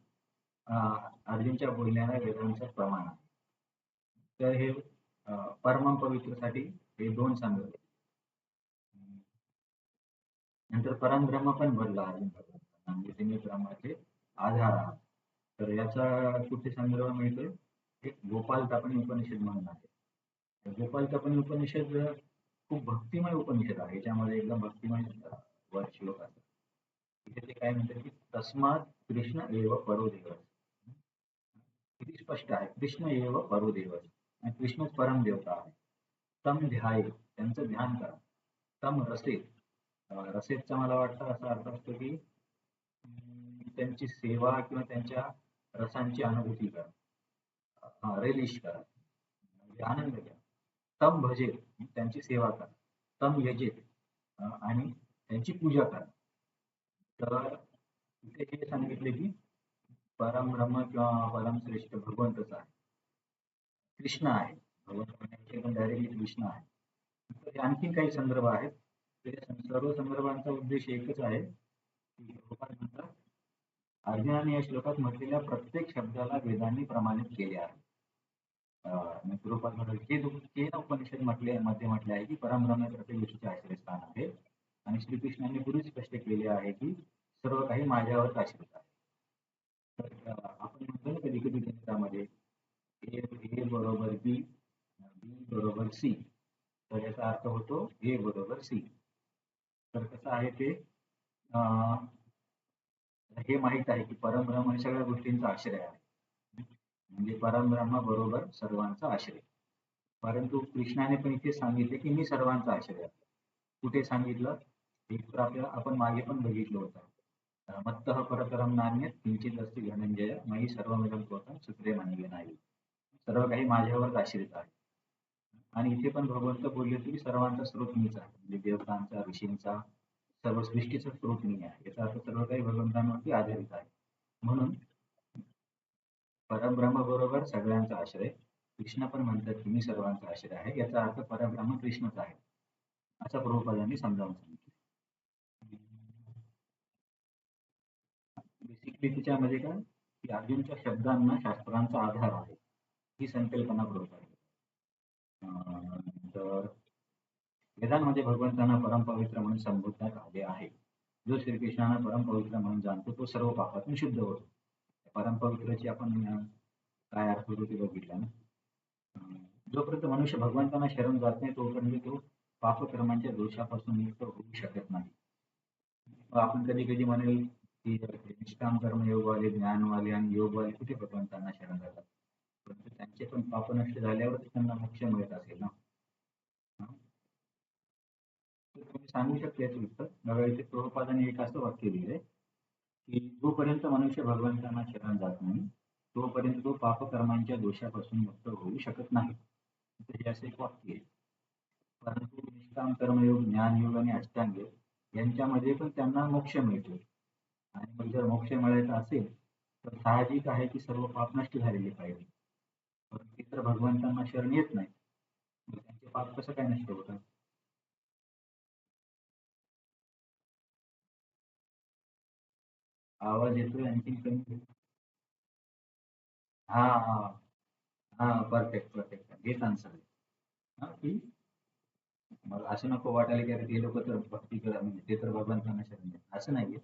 अर्जुनच्या बोलण्याला वेदांचं प्रमाण आहे. तर हे परमं पवित्रसाठी हे दोन संदर्भ. नंतर परमब्रह्म पण बोलला अर्जुन भगवंतांना, म्हणजे तुम्ही ब्रह्माचे आधार आहात. तर याचा कुठे संदर्भ मिळतोय, एक गोपालतापणी उपनिषद म्हणून आहे. तर गोपालतापणी उपनिषद खूप भक्तिमय उपनिषद आहे. याच्यामध्ये एकदम भक्तिमय वर श्लोक असतात. तिथे ते काय म्हणतात की तस्मात कृष्ण एव परो देव. किती स्पष्ट आहे, कृष्ण एव परो देव आणि कृष्णच परम देवता आहे. तम ध्याय, त्यांचं ध्यान करा. तम रसेत, रसेतचा मला वाटतं असा अर्थ असतो की त्यांची सेवा किंवा त्यांच्या रसांची अनुभूती करा, रेलिश करा, म्हणजे आनंद घ्या. तम भजे, त्यांची सेवा करा. तम यजेत, आणि त्यांची पूजा करा. तर इथे हे सांगितले की परमब्रह्म किंवा परमश्रेष्ठ भगवंतच आहे, कृष्ण आहे. भगवंत म्हणण्यापेक्षा एकदम डायरेक्टली कृष्ण आहे. तर आणखीन काही संदर्भ आहेत. ते सर्व संदर्भांचा उद्देश एकच आहे की भगवान म्हणतात अर्जुनाने या श्लोकात म्हटलेल्या प्रत्येक शब्दाला वेदांनी प्रमाणित केले आहे. जे उपनिषद मध्ये म्हटले आहे की परमब्रह्म प्रत्येक गोष्टीचे आश्रयस्थान आहे आणि श्रीकृष्णाने पूर्वी स्पष्ट केले आहे की सर्व काही माझ्यावर आश्रित आहे. तर आपण म्हणतो ना कधी कधी गणितामध्ये ए बरोबर बी, बी बरोबर सी, तर याचा अर्थ होतो ए बरोबर सी. तर कसं आहे ते, हे माहित आहे की परमब्रह्म हे सगळ्या गोष्टींचा आश्रय आहे. म्हणजे परमब्रह्म बरोबर सर्वांचा आश्रय. परंतु कृष्णाने पण इथे सांगितले की मी सर्वांचा आश्रय आहे. कुठे सांगितलं, एक तर आपल्याला आपण मागे पण बघितलं होतं, मत्तः परतरम नान्यत् किंचित् अस्ति धनंजय मयि सर्वमिदं प्रोतं सूत्रे मणिगे नाही. सर्व काही माझ्यावरच आश्रित आहे. आणि इथे पण भगवंत बोलले की सर्वांचा स्रोत मीच आहे. म्हणजे देवतांचा, ऋषींचा, सर्व सृष्टीचा स्रोत मी आहे. याचा अर्थ सर्व काही भगवंतांवरती आधारित आहे. म्हणून परब्रह्म बरोबर सगळ्यांचा आश्रय. कृष्ण पण म्हणतात की मी सर्वांचा आश्रय आहे. याचा अर्थ परब्रह्म कृष्णच आहे, असं प्रभुपादांनी समजावून सांगितलं. बेसिकली त्याच्यामध्ये काय की अर्जुनच्या शब्दांना शास्त्रांचा आधार आहे, ही संकल्पना प्रभुपाद. तर वेदांमध्ये भगवंतांना परमपवित्र म्हणून संबोधण्यात आले आहे. जो श्रीकृष्णांना परमपवित्र म्हणून जाणतो तो सर्व पापातून शुद्ध होतो. परमपवित्रची आपण काय अर्थ होतो ते बघितलं ना. जोपर्यंत मनुष्य भगवंतांना शरण जात नाही तोपर्यंत तो पापकर्मांच्या दोषापासून मुक्त होऊ शकत नाही. आपण कधी कधी म्हणेल की निष्काम कर्मयोगवाले, ज्ञानवाले आणि योगवाले कुठे भगवंतांना शरण जातात, परंतु त्यांचे पण पाप नष्ट झाल्यावरच त्यांना मोक्ष मिळत असेल ना. तर तुम्ही सांगू शकता याचं उत्तर. बघा इथे प्रभुपादाने एक असं वाक्य दिलंय की जोपर्यंत मनुष्य भगवंतांना शरण जात नाही तोपर्यंत तो पापकर्मांच्या दोषापासून मुक्त होऊ शकत नाही. तर हे असं एक वाक्य आहे. परंतु निष्काम कर्मयोग, ज्ञानयोग आणि अष्टांग योग यांच्यामध्ये पण त्यांना मोक्ष मिळतो. आणि मग जर मोक्ष मिळायचा असेल तर साहजिक आहे की सर्व पाप नष्ट झालेले पाहिजे. परंतु ते तर भगवंतांना शरण येत नाही, मग त्यांचे पाप कसं काय नष्ट होतात. आवाज येतोय आणखीन कमी. हा हा हा, परफेक्ट परफेक्ट, हेच आन्सर आहे. हा, की मग असं नको वाटायला की अरे ते लोक तर भक्ती करा, म्हणजे ते तर भगवंतांना शरण आहेत. असं नाहीये.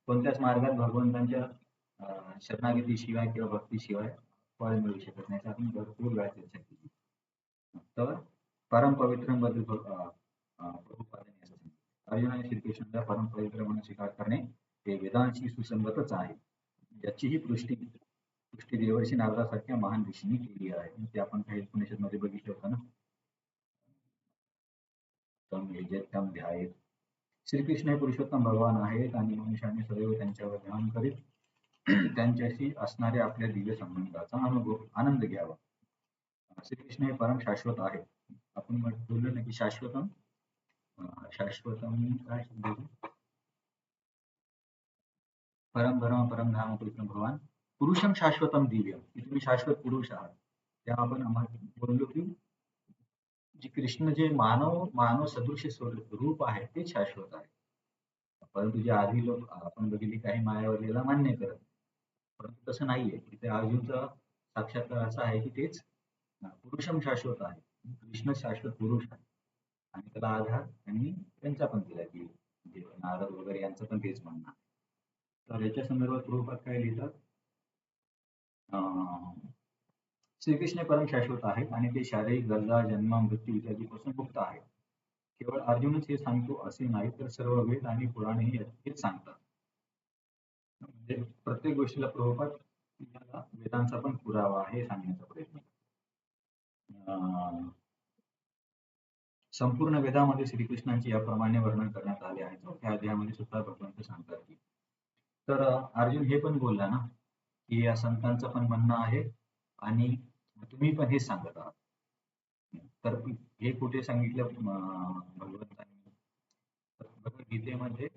कोणत्याच मार्गात भगवंतांच्या शरणागतीशिवाय किंवा भक्तीशिवाय फळ मिळू शकत नाही. आपण भरपूर वेळा चर्चा केली. तर परमपवित्रांबद्दल प्रभुपादांनी असं सांगितलं. अर्जुनाने श्रीकृष्णाला परमपवित्र म्हणून स्वीकार करणे हे वेदांशी सुसंगतच आहे. याचीही पुष्टी देवर्षी नारदासारख्या महान ऋषींनी केली आहे. ते आपण काही उपनिषदमध्ये बघितलं होतं ना. तम यजेत्तम ध्यायेत. श्रीकृष्ण हे पुरुषोत्तम भगवान आहेत आणि मनुष्याने सदैव त्यांच्यावर ध्यान करीत त्यांच्याशी असणाऱ्या आपल्या दिव्य संबंधाचा आनंद घ्यावा. श्रीकृष्ण हे परम शाश्वत आहे. आपण बोललो ना की शाश्वतम, शाश्वतम काय शब्द आहे? परम धर्म परम धाम कृष्ण भगवान पुरुषम शाश्वतम दिव्य, की तुम्ही शाश्वत पुरुष आहात. तेव्हा आपण आम्हाला बोललो की जे कृष्ण जे मानव मानव सदृश रूप आहे ते शाश्वत आहे. परंतु जे आधी लोक आपण बघितले काही मायावरीला मान्य करत, परंतु तसं नाहीये. इथे अर्जुनचा साक्षात्कार असा आहे की तेच पुरुषम शाश्वत आहे. कृष्ण शाश्वत पुरुष आहे आणि त्याला आधार त्यांनी त्यांचा पण दिला की जे नारद वगैरे यांचं पण तेच म्हणणं आहे. तर याच्या संदर्भात प्रभुपाद काय लिहितात? अं, श्रीकृष्ण हे परम शाश्वत आहेत आणि ते शारीरिक गरजा, जन्म, मृत्यू इत्यादीपासून मुक्त आहेत. केवळ अर्जुनच हे सांगतो असे नाही, तर सर्व वेद आणि पुराणेही हेच सांगतात. म्हणजे प्रत्येक गोष्टीला प्रभुपाद याला वेदांचा पण पुरावा आहे हे सांगण्याचा प्रयत्न करतात. संपूर्ण वेदामध्ये श्रीकृष्णांचे याप्रमाणे वर्णन करण्यात आले आहे. चौथ्या अध्यायामध्ये सुद्धा भगवंत सांगतात की, तर अर्जुन हे पण बोलला ना की या संतांचं पण म्हणणं आहे आणि तुम्ही पण हेच सांगत आहात. तर हे कुठे सांगितलं भगवंतांनी? तर भगवद्गीतेमध्ये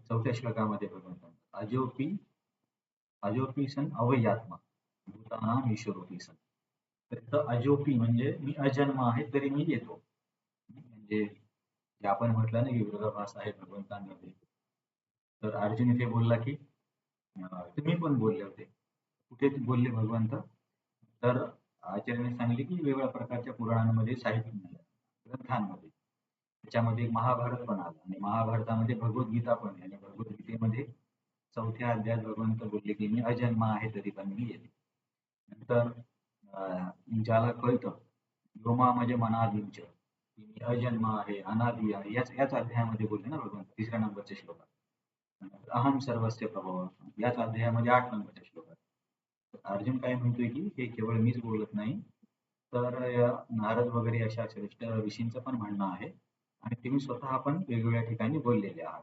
4थ्या श्लोकामध्ये भगवंतांनी अजोपी सन अवैयात्मा भूतानाम ईश्वरोपी सन. तर इथं अजोपी म्हणजे मी अजन्म आहे तरी मी येतो. म्हणजे जे आपण म्हटलं ना की विरोधाभास आहे भगवंतांमध्ये. तर अर्जुन इथे बोलला की तुम्ही पण बोलले होते. कुठे बोलले भगवंत? तर आचार्याने सांगले की वेगवेगळ्या प्रकारच्या पुराणांमध्ये, साहित्य ग्रंथांमध्ये, त्याच्यामध्ये एक महाभारत पण आलं आणि महाभारतामध्ये भगवद्गीता पण आहे आणि भगवद्गीतेमध्ये 4थ्या अध्यायात भगवंत बोलले की मी अजन्म आहे तरी पण मी येते. नंतर ज्याला कळतं व्योमा म्हणजे मनाधींच, की मी अजन्म आहे, अनादि आहे, याच अध्यायामध्ये बोलले ना भगवंत 3ऱ्या नंबरच्या श्लोकात. अहम सर्वस्य प्रभव याच अध्यायामध्ये 8 नंबरच्या श्लोकात. अर्जुन काय म्हणतोय की हे केवळ मीच बोलत नाही, तर नारद वगैरे अशा श्रेष्ठ ऋषींचं पण म्हणणं आहे आणि तुम्ही स्वतः पण वेगवेगळ्या ठिकाणी बोललेले आहात.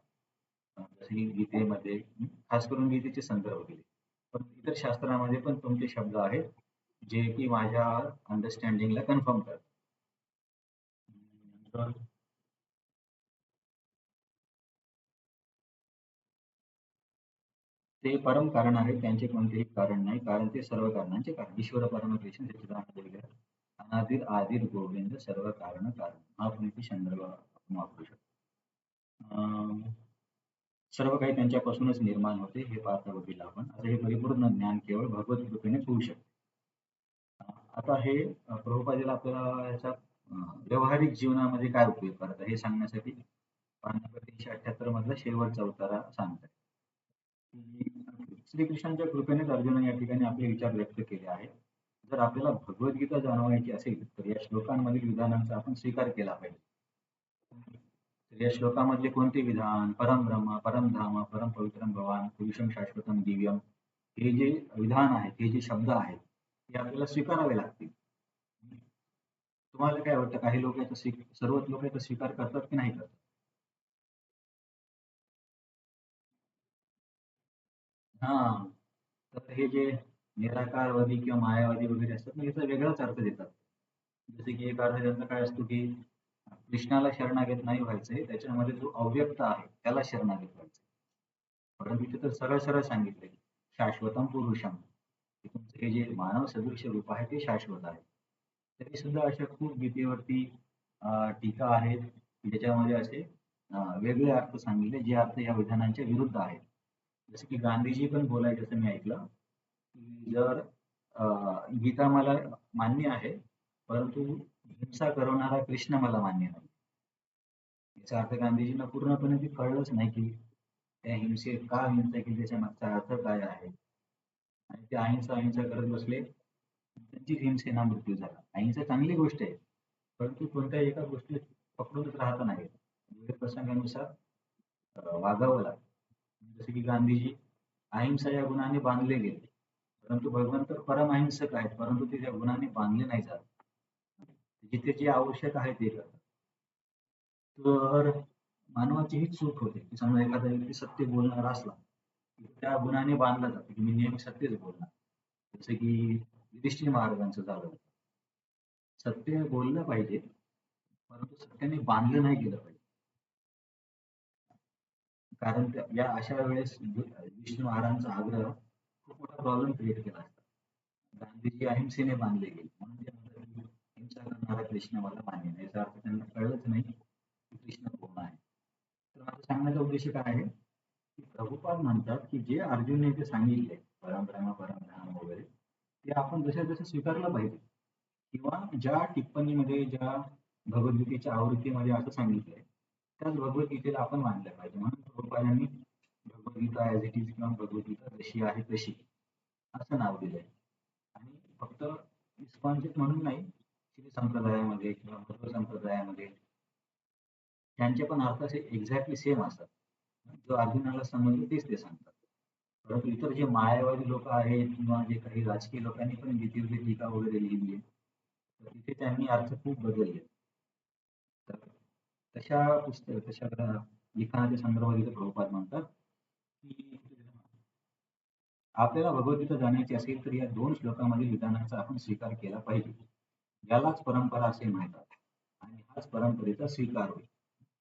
जसे की गीतेमध्ये, खास करून गीतेचे संदर्भ दिले. पण इतर शास्त्रामध्ये पण तुमचे शब्द आहेत जे की माझ्या अंडरस्टँडिंगला कन्फर्म करतात. तर ते परम कारण आहे, त्यांचे कोणतेही कारण नाही, कारण ते सर्व कारणांचे कारण. ईश्वर परमकृष्ण सच्चिदानंद विग्रह अनादिर आदिर गोविंद सर्व कारण कारण हा पुढे संदर्भ आपण वापरू शकतो. सर्व काही त्यांच्यापासूनच निर्माण होते हे पाहता बघितलं आपण. आता हे परिपूर्ण ज्ञान केवळ भगवत कृपेनेच होऊ शकते. आता हे प्रभुपादाला आपल्याला याचा व्यावहारिक जीवनामध्ये काय उपयोग करायचा हे सांगण्यासाठी 378 मधला शेवटचा उतारा सांगतात. श्रीकृष्णांच्या कृपेनेच अर्जुनाने या ठिकाणी आपले विचार व्यक्त केले आहेत. जर आपल्याला भगवद्गीता जाणवायची असेल तर या श्लोकांमधील विधानांचा आपण स्वीकार केला पाहिजे. तर या श्लोकामधले कोणते विधान, परम ब्रह्म, परम धाम, परम पवित्रम भवान, पुरुषम शाश्वतम दिव्यम, हे जे विधान आहेत, हे जे शब्द आहेत, ते आपल्याला स्वीकारावे लागतील. तुम्हाला काय वाटतं, काही लोक याचा सर्वच लोक याचा स्वीकार करतात की नाही करतात? हा, तर हे जे निराकारवादी किंवा मायावादी वगैरे असतात ना, याचा वेगळाच अर्थ देतात. जसे की एक अर्थ त्यांचा काय असतो की कृष्णाला शरणागत नाही व्हायचंय, त्याच्यामध्ये जो अव्यक्त आहे त्याला शरणागत व्हायचंय. परंतु इथे तर सरळ सरळ सांगितलंय शाश्वतम पुरुषम, की तुमचं हे जे मानव सदृश रूप आहे ते शाश्वत आहे. तरी सुद्धा अशा खूप गीतेवरती टीका आहेत की ज्याच्यामध्ये असे वेगळे अर्थ सांगितले जे अर्थ या विधानांच्या विरुद्ध आहेत. जसं की गांधीजी पण बोलायचे असं मी ऐकलं की जर गीता मला मान्य आहे, परंतु हिंसा करवणारा कृष्ण मला मान्य नाही. याचा अर्थ गांधीजींना पूर्णपणे ते कळलंच नाही की त्या हिंसेत का हिंसा केली, त्याच्या मागचा अर्थ काय आहे. आणि ते अहिंसा अहिंसा करत बसले, त्यांची हिंसेना मृत्यू झाला. अहिंसा चांगली गोष्ट आहे, परंतु कोणत्याही एका गोष्टीत पकडूनच राहत नाही. वेळ प्रसंगानुसार वागावं लागतं. जसे की गांधीजी अहिंसा या गुणाने बांधले गेले, परंतु भगवंत परमअहिंसक आहेत, परंतु ते त्या गुणाने बांधले नाही जात. जिथे जे आवश्यक आहे ते करतात. तर मानवाची ही चूक होते की समजा एखादा व्यक्ती सत्य बोलणारा असला, त्या गुणाने बांधला जातो की मी नेहमी सत्यच बोलणार. जसं की युधिष्ठिर महाराजांचं झालं. सत्य बोललं पाहिजे, परंतु सत्याने बांधलं नाही गेलं पाहिजे. कारण या अशा वेळेस युधिष्ठिर महाराजांचा आग्रह खूप मोठा प्रॉब्लेम क्रिएट केला असता. गांधीजी अहिंसेने बांधले गेले, म्हणून ते म्हणतात की हिंसा करणारा कृष्ण मला मान्य नाही. याचा अर्थ त्यांना कळलंच नाही की कृष्ण कोण आहे. तर माझा सांगण्याचा उद्देश काय आहे की प्रभुपाद म्हणतात की जे अर्जुनने ते सांगितले परंपरा परमधाम वगैरे, ते आपण जसे जसे स्वीकारलं पाहिजे. किंवा ज्या टिप्पणीमध्ये ज्या भगवद्गीतेच्या आवृत्तीमध्ये असं सांगितलंय, त्याच भगवद्गीतेला आपण मानलं पाहिजे. म्हणून प्रभुपादांनी भगवद्गीता ॲज इट इज किंवा भगवद्गीता जशी आहे तशी असं नाव दिलंय. आणि फक्त इस्कॉनचेच म्हणून नाही, श्री संप्रदायामध्ये किंवा मध्व संप्रदायामध्ये त्यांचे पण अर्थ असे एक्झॅक्टली सेम असतात. जो अर्जुनाला समजलं तेच ते सांगतात. परंतु इतर जे मायावादी लोक आहेत किंवा जे काही राजकीय लोकांनी पण गीतेवरती टीका वगैरे लिहिली आहे, तर तिथे त्यांनी अर्थ खूप बदलले. तर तशा लिखाणाच्या संदर्भात इथे प्रभुपाद म्हणतात की आपल्याला भगवद्गीता जाण्याची असेल तर या 2 श्लोकांमधील विधानाचा आपण स्वीकार केला पाहिजे. यालाच परंपरा असे म्हणतात आणि हाच परंपरेचा स्वीकार होईल.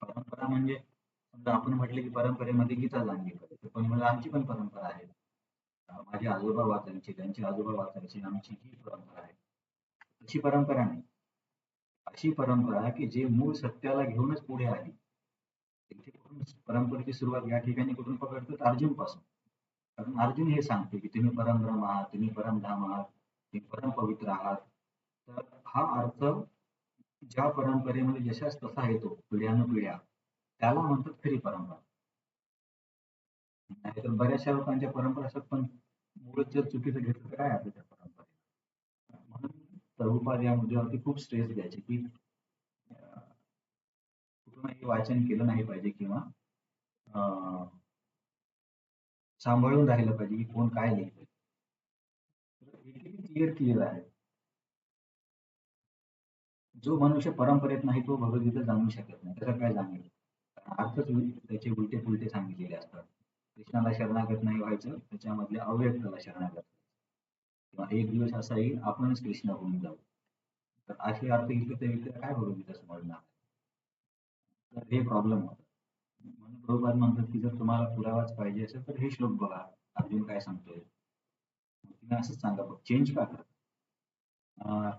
परंपरा म्हणजे समजा आपण म्हटलं की परंपरेमध्ये गीता जाणली पाहिजे, पण मला आमची पण परंपरा आहे. माझे आजोबा वाचायचे, त्यांचे आजोबा वाचायचे, आमची ही परंपरा आहे. तशी परंपरा नाही. अशी परंपरा की जे मूळ सत्याला घेऊनच पुढे आली. इथे कुठून परंपरेची सुरुवात या ठिकाणी कुठून पकडतो? अर्जुन पासून. कारण अर्जुन हे सांगते की तुम्ही परमब्रह्म आहात, तुम्ही परमधाम आहात, तुम्ही परमपवित्र आहात. तर हा अर्थ ज्या परंपरेमध्ये जशाच तसा येतो पिढ्यानुपिढ्या, त्याला म्हणतात खरी परंपरा. नाहीतर बऱ्याचशा लोकांच्या परंपरा असतात, पण मूळच जर चुकीचं घेतलं तर काय अर्थ त्या परंपरेला. म्हणून प्रभुपाद या मुद्द्यावरती खूप स्ट्रेस द्यायचे की कुठूनही वाचन केलं नाही पाहिजे किंवा सांभाळून राहिलं पाहिजे की कोण काय लिहितंय. क्लिअर आहे. जो मनुष्य परंपरेत नाही तो भगवद्गीता जाणू शकत नाही. त्याला काय जाणेल? अर्थच त्याचे उलटे पुलटे सांगितलेले असतात. कृष्णाला शरणागत नाही व्हायचं, त्याच्यामधल्या अव्यक्ताला शरणागत किंवा एक दिवस असा येईल आपणच कृष्ण होऊन जाऊ. तर असे अर्थ इतके तर इतके काय भगवद्गीता समजणार? तर हे प्रॉब्लेम होतात. म्हणून प्रभुपाद म्हणतात की जर तुम्हाला पुरावाच पाहिजे असेल तर हे श्लोक बघा, अर्जुन काय सांगतोय. तुम्ही असंच सांगा, चेंज का करा?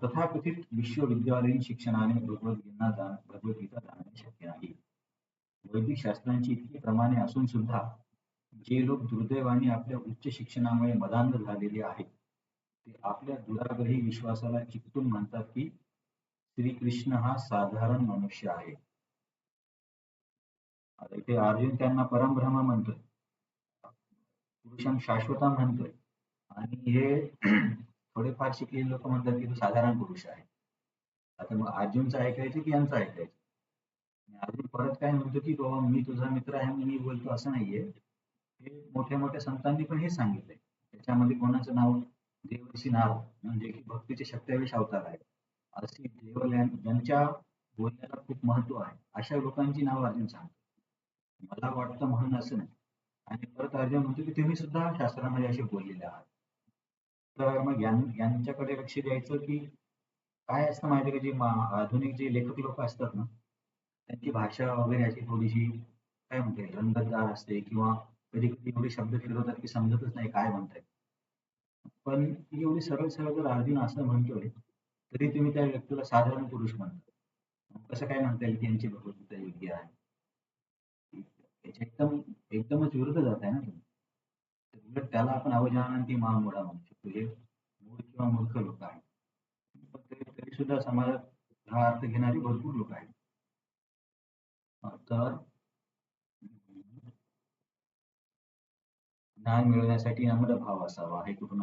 तथाकथित विश्वविद्यालयीन शिक्षणाने भगवद्गीता जाणणे शक्य नाही. वैदिक शास्त्रांची इतकी प्रमाणे असून सुद्धा जे लोक दुर्दैवाने आपल्या उच्च शिक्षणामुळे मदांध झालेले आहेत, ते आपल्या दुराग्रही विश्वासाला चिकटून म्हणतात की श्रीकृष्ण हा साधारण मनुष्य आहे. आता इथे अर्जुन त्यांना परमब्रह्म म्हणतोय, पुरुषम शाश्वता म्हणतोय, आणि हे थोडेफार शिकलेले लोक म्हणतात की तो साधारण पुरुष आहे. आता मग अर्जुनचं ऐकायचं की यांचं ऐकायचं? अर्जुन परत काय म्हणतो की बाबा मी तुझा मित्र आहे म्हणून मी बोलतो असं नाहीये. हे मोठ्या मोठ्या संतांनी पण हे सांगितलंय. त्याच्यामध्ये कोणाचं नाव? देवर्षी नारद, म्हणजे की भक्तीचे 27 अवतार आहेत. अशी देव ज्यांच्या बोलण्याला खूप महत्व आहे, अशा लोकांची नाव अर्जुन सांगतो. मला वाटतं म्हणून असं नाही. आणि परत अर्जुन म्हणतो की तुम्ही सुद्धा शास्त्रामध्ये असे बोललेले आहात. तर मग यांच्याकडे लक्ष द्यायचं की काय असतं माहिती का, जे आधुनिक जे लेखक लोक असतात ना, त्यांची भाषा वगैरे अशी थोडीशी काय म्हणता येईल रंगतदार असते किंवा कधी कधी एवढे शब्द फिरवतात की समजतच नाही काय म्हणतायत. पण ती एवढी सरळ सरळ जर अर्जुन असं म्हणतोय, तरी तुम्ही त्या व्यक्तीला साधारण पुरुष म्हणता. कसं काय म्हणता येईल की यांची भगवद्गीता योग्य आहे? याच्या एकदमच विरुद्ध जात आहे ना तुम्ही. तर उलट त्याला आपण अवजानंती महामूढा म्हणू शकतो. हे किंवा मूर्ख लोक आहेत. पण तरी सुद्धा समाजात हा अर्थ घेणारी भरपूर लोक आहेत. तर ज्ञान मिळवण्यासाठी नम्र भाव असावा हे कुठून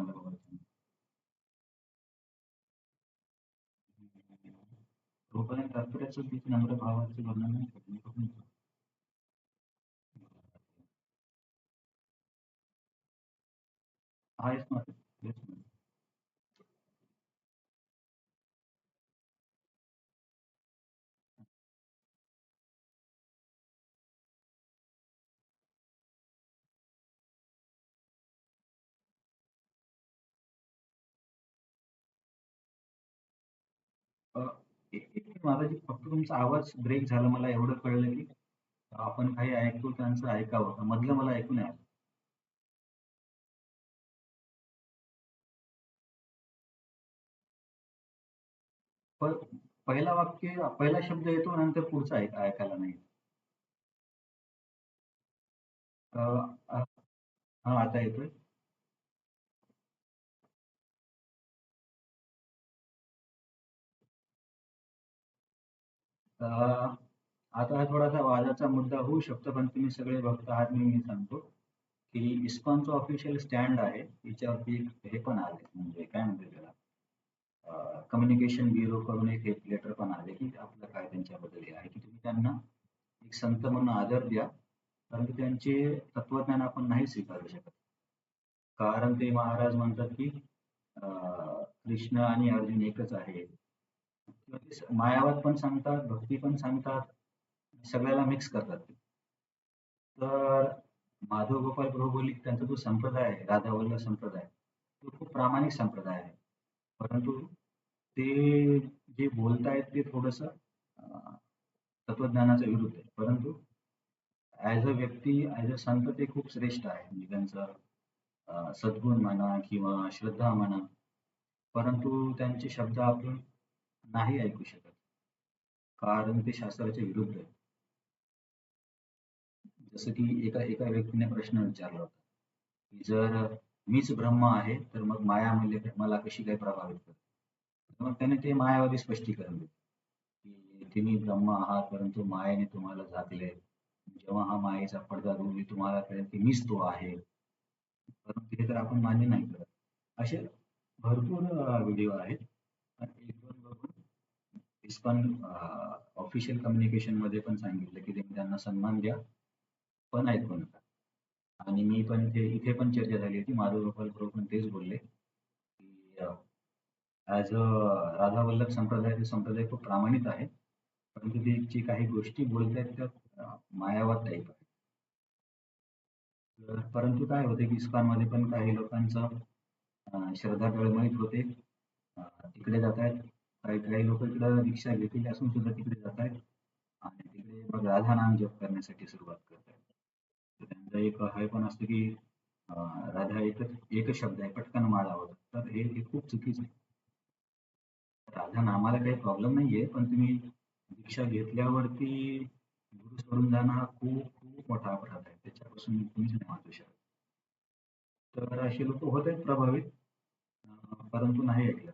जोपर्यंत तात्पर्याचं बीज नम्र भावाचे वर्णन नाही करत. आहेच ना. तेच ना. अ, एक माताजी फक्त तुमचा आवाज ब्रेक झाला. मला एवढं कळलं की आपण काही ऐकतो त्यांचं ऐकावं. मधलं मला ऐकू नाही आलं. पण पहिला शब्द येतो नंतर पुढचा ऐकायला नाही. अ, अ, हा आता येतोय. अ, आता हा थोडासा वादाचा मुद्दा होऊ शकतो, पण तुम्ही सगळे भक्त आहात म्हणून मी सांगतो की इस्कॉनचं ऑफिशियल स्टँड आहे. याच्यावरती एक हे पण आले, म्हणजे काय म्हणतात त्याला, कम्युनिकेशन ब्युरो कडून एक लेटर पण आले की आपलं काय त्यांच्याबद्दल हे आहे की तुम्ही त्यांना एक संत म्हणून आदर द्या, परंतु त्यांचे तत्वज्ञान आपण नाही स्वीकारू शकत. कारण ते महाराज म्हणतात की कृष्ण आणि अर्जुन एकच आहे. किंवा ते मायावाद पण सांगतात, भक्ती पण सांगतात, सगळ्याला मिक्स करतात ते. तर माधव गोपाल प्रभुलीक त्यांचा जो संप्रदाय आहे, राधा वल्लभ संप्रदाय, तो खूप प्रामाणिक संप्रदाय आहे. परंतु ते जे बोलतायत ते थोडंसं तत्वज्ञानाच्या विरुद्ध आहे. परंतु ॲज अ व्यक्ती, ॲज अ संत ते खूप श्रेष्ठ आहे. म्हणजे त्यांचं सद्गुण म्हणा किंवा श्रद्धा म्हणा, परंतु त्यांचे शब्द आपण नाही ऐकू शकत. कारण ते शास्त्राच्या विरुद्ध आहे. जसं की एका एका व्यक्तीने प्रश्न विचारला होता, की जर मीच ब्रह्म आहे, तर मग माया म्हणजे मला कशी काय प्रभावित करते? मग त्याने ते मायावादी स्पष्टीकरण दिलं, की तुम्ही ब्रह्म आहात, परंतु मायेने तुम्हाला झाकले. जेव्हा हा मायेचा पडदा उडवी तुम्हाला कळेल की मीच तो आहे. परंतु हे तर आपण मान्य नाही करत. असे भरपूर व्हिडिओ आहेत. एक दोन बघून इस्कॉन ऑफिशियल कम्युनिकेशन मध्ये पण सांगितलं की तुम्ही त्यांना सन्मान द्या, पण ऐकू नका. आणि मी पण इथे पण चर्चा झाली होती. माधव गोपाल प्रभू पण तेच बोलले की ॲज अ राधा वल्लभ संप्रदाय, ते संप्रदाय खूप प्रामाणिक आहे. परंतु ते जे काही गोष्टी बोलतायत त्या मायावाद टाईप आहे. परंतु काय होते की इस्कॉनमध्ये पण काही लोकांचं श्रद्धा डळमळीत होते. तिकडे जातायत. काही काही लोक इकडं दीक्षा घेतलेली असून सुद्धा तिकडे जातायत आणि तिकडे मग राधा नाम जप करण्यासाठी सुरुवात करतायत. तर त्यांचा एक हे पण असतं की राधा एकच शब्द आहे, पटकन माळा होतात. तर हे खूप चुकीचं आहे. राधा नामाला काही प्रॉब्लेम नाहीये, पण तुम्ही दीक्षा घेतल्यावरती गुरु सोडून जाणं हा खूप खूप मोठा अपराध आहे. त्याच्यापासून तुम्हीच नाही वाचू शकत. तर असे लोक होत आहेत प्रभावित, परंतु नाही ऐकलं.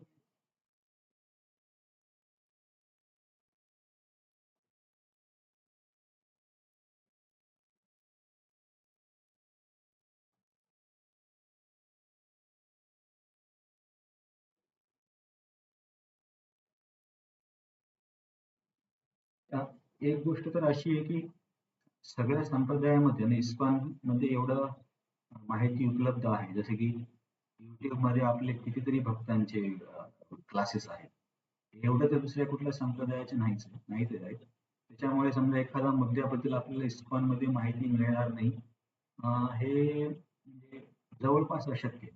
त्यात एक गोष्ट तर अशी आहे की सगळ्या संप्रदायामध्ये आणि इस्कॉनमध्ये एवढं माहिती उपलब्ध आहे. जसे की YouTubeमध्ये आपले कितीतरी भक्तांचे क्लासेस आहेत. एवढं तर दुसऱ्या कुठल्या संप्रदायाचे नाहीच आहेत. त्याच्यामुळे समजा एखाद्या मुद्द्याबद्दल आपल्याला इस्कॉनमध्ये माहिती मिळणार नाही, हे म्हणजे जवळपास अशक्य आहे.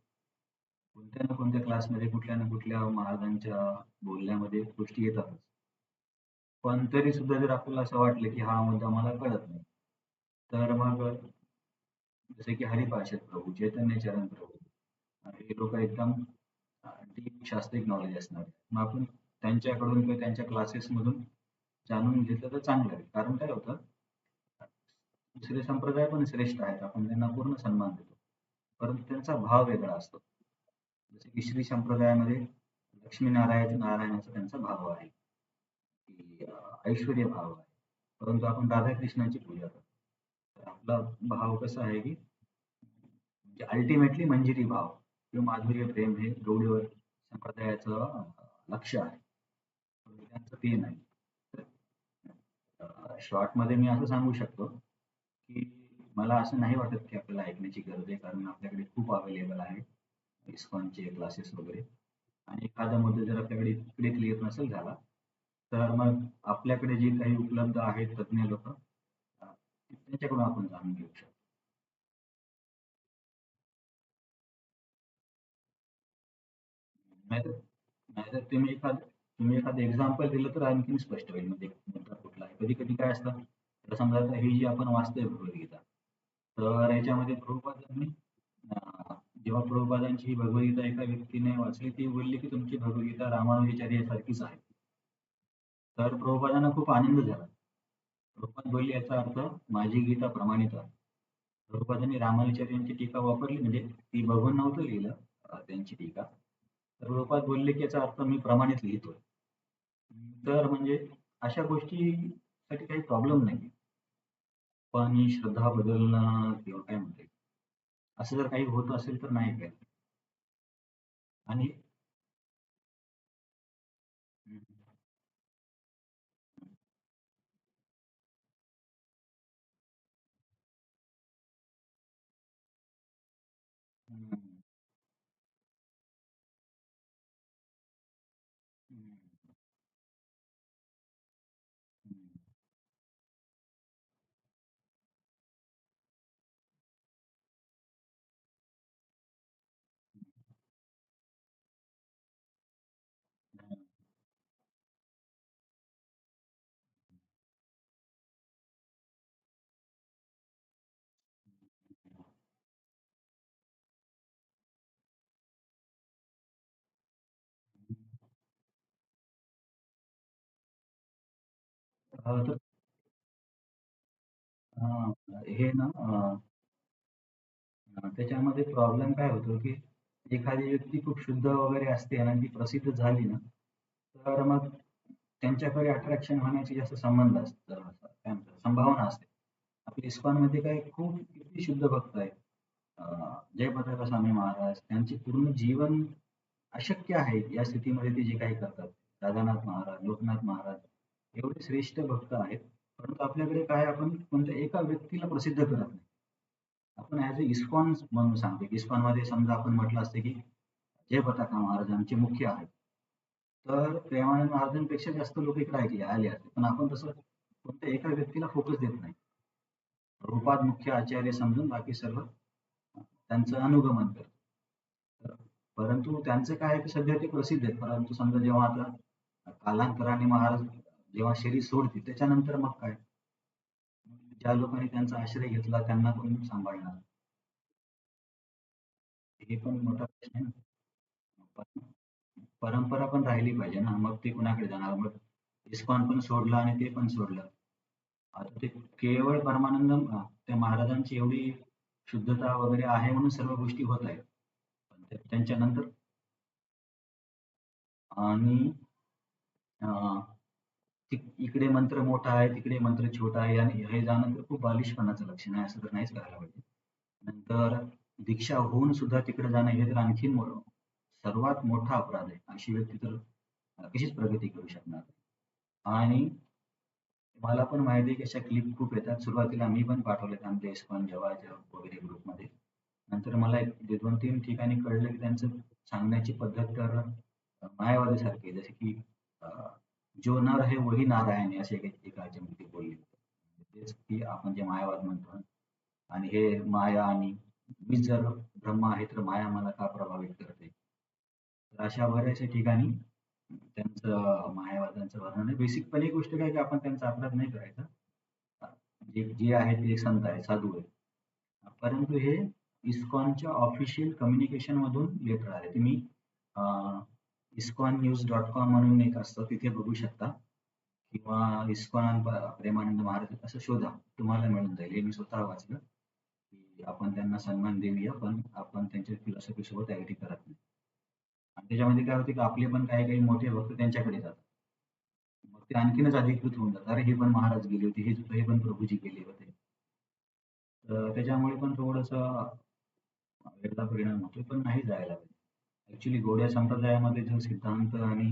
कोणत्या ना कोणत्या क्लासमध्ये कुठल्या ना कुठल्या महाराजांच्या बोलण्यामध्ये गोष्टी येतातच. पण तरी सुद्धा जर आपल्याला असं वाटलं की हा मुद्दा मला कळत नाही, तर मग जसे की हरिपार्षद प्रभू, चैतन्य चरण प्रभू, हे लोक एकदम डीप शास्त्रिक नॉलेज असणार. मग आपण त्यांच्याकडून किंवा त्यांच्या क्लासेसमधून जाणून घेतलं तर चांगलं आहे. कारण काय होतं, दुसरे संप्रदाय पण श्रेष्ठ आहेत. आपण त्यांना पूर्ण सन्मान देतो. परंतु त्यांचा भाव वेगळा असतो. जसे की श्री संप्रदायामध्ये नारायणाचा त्यांचा भाव आहे, की ऐश्वर्य भाव आहे. परंतु आपण राधाकृष्णाची पूजा करतो. तर आपला भाव कसा आहे, की म्हणजे अल्टिमेटली मंजिरी भाव किंवा माधुर्य प्रेम हे गौडीवर संप्रदायाचं लक्ष्य आहे. परंतु त्यांचं ते नाही. शॉर्टमध्ये मी असं सांगू शकतो, की मला असं नाही वाटत की आपल्याला ऐकण्याची गरज आहे, कारण आपल्याकडे खूप अवेलेबल आहे इस्कॉनचे क्लासेस वगैरे. आणि एखादा मुद्दा जर आपल्याकडे इकडे क्लिअर नसेल झाला, तर मग आपल्याकडे जे काही उपलब्ध आहेत तज्ञ लोक, त्यांच्याकडून आपण जाणून घेऊ शकतो. नाहीतर नाहीतर तुम्ही एखादं एक्झाम्पल दिलं तर आणखीन स्पष्ट होईल, म्हणजे मुद्दा कुठला आहे. कधी कधी काय असतं, तर समजा आता ही जी आपण वाचतोय भगवद्गीता, तर याच्यामध्ये प्रभुपादांनी जेव्हा प्रभुपादांची ही भगवद्गीता एका व्यक्तीने वाचली, ती बोलली की तुमची भगवद्गीता रामानुजाचार्यासारखीच आहे. तर प्रभुपादांना खूप आनंद झाला. प्रभुपाद बोलले याचा अर्थ माझी गीता प्रमाणित आहे. प्रभुपादांनी रामानुजाचार्यांची टीका वापरली, म्हणजे ती बघून नव्हतं लिहिलं त्यांची टीका. तर प्रभुपाद बोलले की याचा अर्थ मी प्रमाणित लिहितोय. तर म्हणजे अशा गोष्टीसाठी काही प्रॉब्लेम नाही. पण ही श्रद्धा बदलणं किंवा काय म्हणते, असं जर काही होत असेल तर नाही काय. आणि हम्म, हम्म, हम्म, हम्म, हम्म. तर हे ना त्याच्यामध्ये प्रॉब्लेम काय होतो, की एखादी व्यक्ती खूप शुद्ध वगैरे असते आणि ती प्रसिद्ध झाली ना, तर मग त्यांच्याकडे अट्रॅक्शन होण्याची जास्त संबंध असतं, काय म्हणतात, संभावना असते. आपल्या इस्कॉनमध्ये काय खूप किती शुद्ध भक्त आहेत. जयप्रताप स्वामी महाराज, त्यांचे पूर्ण जीवन अशक्य आहे या स्थितीमध्ये ते जे काही करतात. राधानाथ महाराज, लोकनाथ महाराज, एवढे श्रेष्ठ भक्त आहेत. परंतु आपल्याकडे काय, आपण कोणत्या एका व्यक्तीला प्रसिद्ध करत नाही. आपण ॲज अ इस्कॉन म्हणून सांगतो. इस्कॉनमध्ये समजा आपण म्हटलं असतं की जयप्रताप महाराज आमचे मुख्य आहेत. तर प्रेमानंद महाराजांपेक्षा जास्त लोक इकडे आले असते. पण आपण तसं कोणत्या एका व्यक्तीला फोकस देत नाही. रूपात मुख्य आचार्य समजून बाकी सर्व त्यांचं अनुगमन करतो. तर परंतु त्यांचं काय आहे की सध्या ते प्रसिद्ध आहेत. परंतु समजा जेव्हा आता कालांतराने महाराज जेव्हा शरीर सोडतील, त्याच्यानंतर मग काय? ज्या लोकांनी त्यांचा आश्रय घेतला त्यांना कोण सांभाळणार? हे पण मोठा प्रश्न आहे ना. पण परंपरा पण राहिली पाहिजे ना. मग ते कुणाकडे जाणार? मग इस्कॉन पण सोडलं आणि ते पण सोडलं. आता ते केवळ परमानंद त्या महाराजांची एवढी शुद्धता वगैरे आहे म्हणून सर्व गोष्टी होत आहेत. पण त्यांच्यानंतर आणि इकडे मंत्र मोठा आहे, तिकडे मंत्र छोटा आहे आणि हे जाणं तर खूप बालिशपणाचं लक्षण आहे. असं तर नाहीच करायला पाहिजे. नंतर दीक्षा होऊन सुद्धा तिकडे जाणं हे तर आणखीन सर्वात मोठा अपराध आहे. अशी व्यक्ती तर कशीच प्रगती करू शकणार. आणि मला पण माहिती आहे की अशा क्लिप खूप येतात. सुरुवातीला मी पण पाठवलेत आमच्या इस्कॉन जेव्हाच्या वगैरे ग्रुपमध्ये. नंतर मला एक 2-3 ठिकाणी कळलं की त्यांचं सांगण्याची पद्धत तर मायावादीसारखी आहे. जसे की अ, "जो नर है वही नारायण है" असे एका ह्याच्यामध्ये बोलले. तेच की आपण जे मायावाद म्हणतो ना, आणि हे माया आणि मीच जर ब्रह्म आहे तर माया मला का प्रभावित करते. तर अशा बऱ्याचशा ठिकाणी त्यांचं मायावादांचं वर्णन आहे. बेसिकपणे एक गोष्ट काय की आपण त्यांचा अपराध नाही करायचा. जे जे आहे ते संत आहे, साधू आहे. परंतु हे इस्कॉनच्या ऑफिशियल कम्युनिकेशन मधून लेटर आले. तुम्ही iskonnews.com म्हणून एक असतं, तिथे बघू शकता. किंवा इस्कॉन आणि प्रेमानंद महाराज असं शोधा, तुम्हाला मिळून जाईल. हे मी स्वतः वाचलं, की आपण त्यांना सन्मान देऊया, पण आपण त्यांच्या फिलॉसॉफी सोबत ऍग्री करत नाही. त्याच्यामध्ये काय होते की आपले पण काही काही मोठे भक्त त्यांच्याकडे जातात. मग ते आणखीनच अधिकृत होऊन जातात. अरे हे पण महाराज गेले होते, हे पण प्रभूजी गेले होते. तर त्याच्यामुळे पण थोडंसं वेगळा परिणाम होतो, पण नाही जायला पाहिजे. ॲक्चुअली गौडीय संप्रदायामध्ये जो सिद्धांत आणि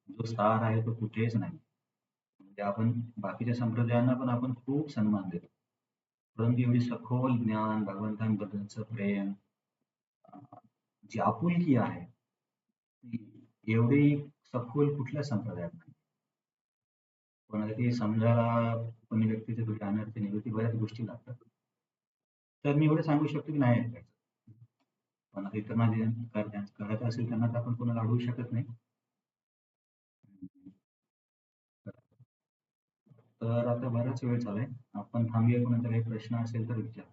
जो सार आहे तो कुठेच नाही. म्हणजे आपण बाकीच्या संप्रदायांना पण आपण खूप सन्मान देतो. परंतु एवढी सखोल ज्ञान, भगवंतांबद्दलचं प्रेम, अ, जी आपुलकी आहे, ती एवढी सखोल कुठल्या संप्रदायात नाही. कोणाला ते समजायला कोणी व्यक्तीच्या थोडी अनर्थी निवृत्ती बऱ्याच गोष्टी लागतात. तर मी एवढं सांगू शकतो की नाही ऐकायचं. पण आता इतरांना जे करायचं असेल त्यांना तर आपण कोणाला अडवू शकत नाही. तर आता बराच वेळ झालाय. आपण थांबूया. कोणाचा काही प्रश्न असेल तर विचारा.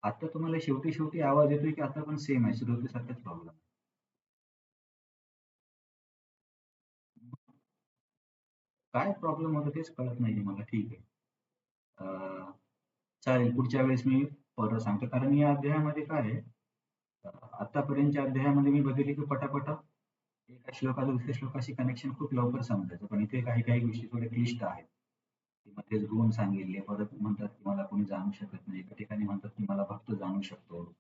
आता तुम्हाला शेवटी शेवटी आवाज येतोय की आता पण सेम आहे, सुरुवातीसारखाच प्रॉब्लेम आहे? काय प्रॉब्लेम होता तेच कळत नाहीये मला. ठीक आहे. अं, चालेल, पुढच्या वेळेस मी परत सांगतो. कारण या अध्यायामध्ये काय आहे, आतापर्यंतच्या अध्यायामध्ये मी बघितले की पटापट एका श्लोकाला दुसऱ्या श्लोकाशी कनेक्शन खूप लवकर समजायचं. पण इथे काही काही गोष्टी थोड्या क्लिष्ट आहेत. की मध्येच गुण सांगितले, परत म्हणतात की मला कोणी जाणू शकत नाही. एका ठिकाणी म्हणतात की मला भक्त जाणू शकतो.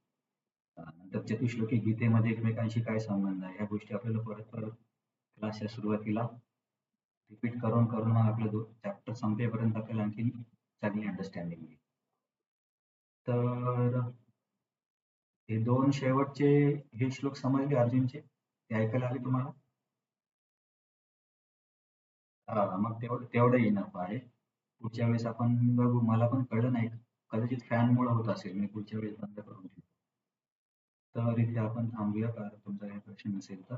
नंतर चतुश्लोकी गीतेमध्ये एकमेकांशी काय संबंध आहे, ह्या गोष्टी आपल्याला परत परत क्लासच्या सुरुवातीला रिपीट करून करून मग आपलं चॅप्टर संपेपर्यंत आपल्याला आणखी चांगली अंडरस्टँडिंग येईल. तर हे दोन शेवटचे हे श्लोक समजले अर्जुनचे, ते ऐकायला आले तुम्हाला? मग तेवढं तेवढं इनफ आहे. पुढच्या वेळेस आपण बघू. मला पण कळलं नाही, कदाचित फॅनमुळे होत असेल. मी पुढच्या वेळेस बंद करून ठेवतो. तर इथे आपण थांबूया, कारण तुमचा काही प्रश्न नसेल तर.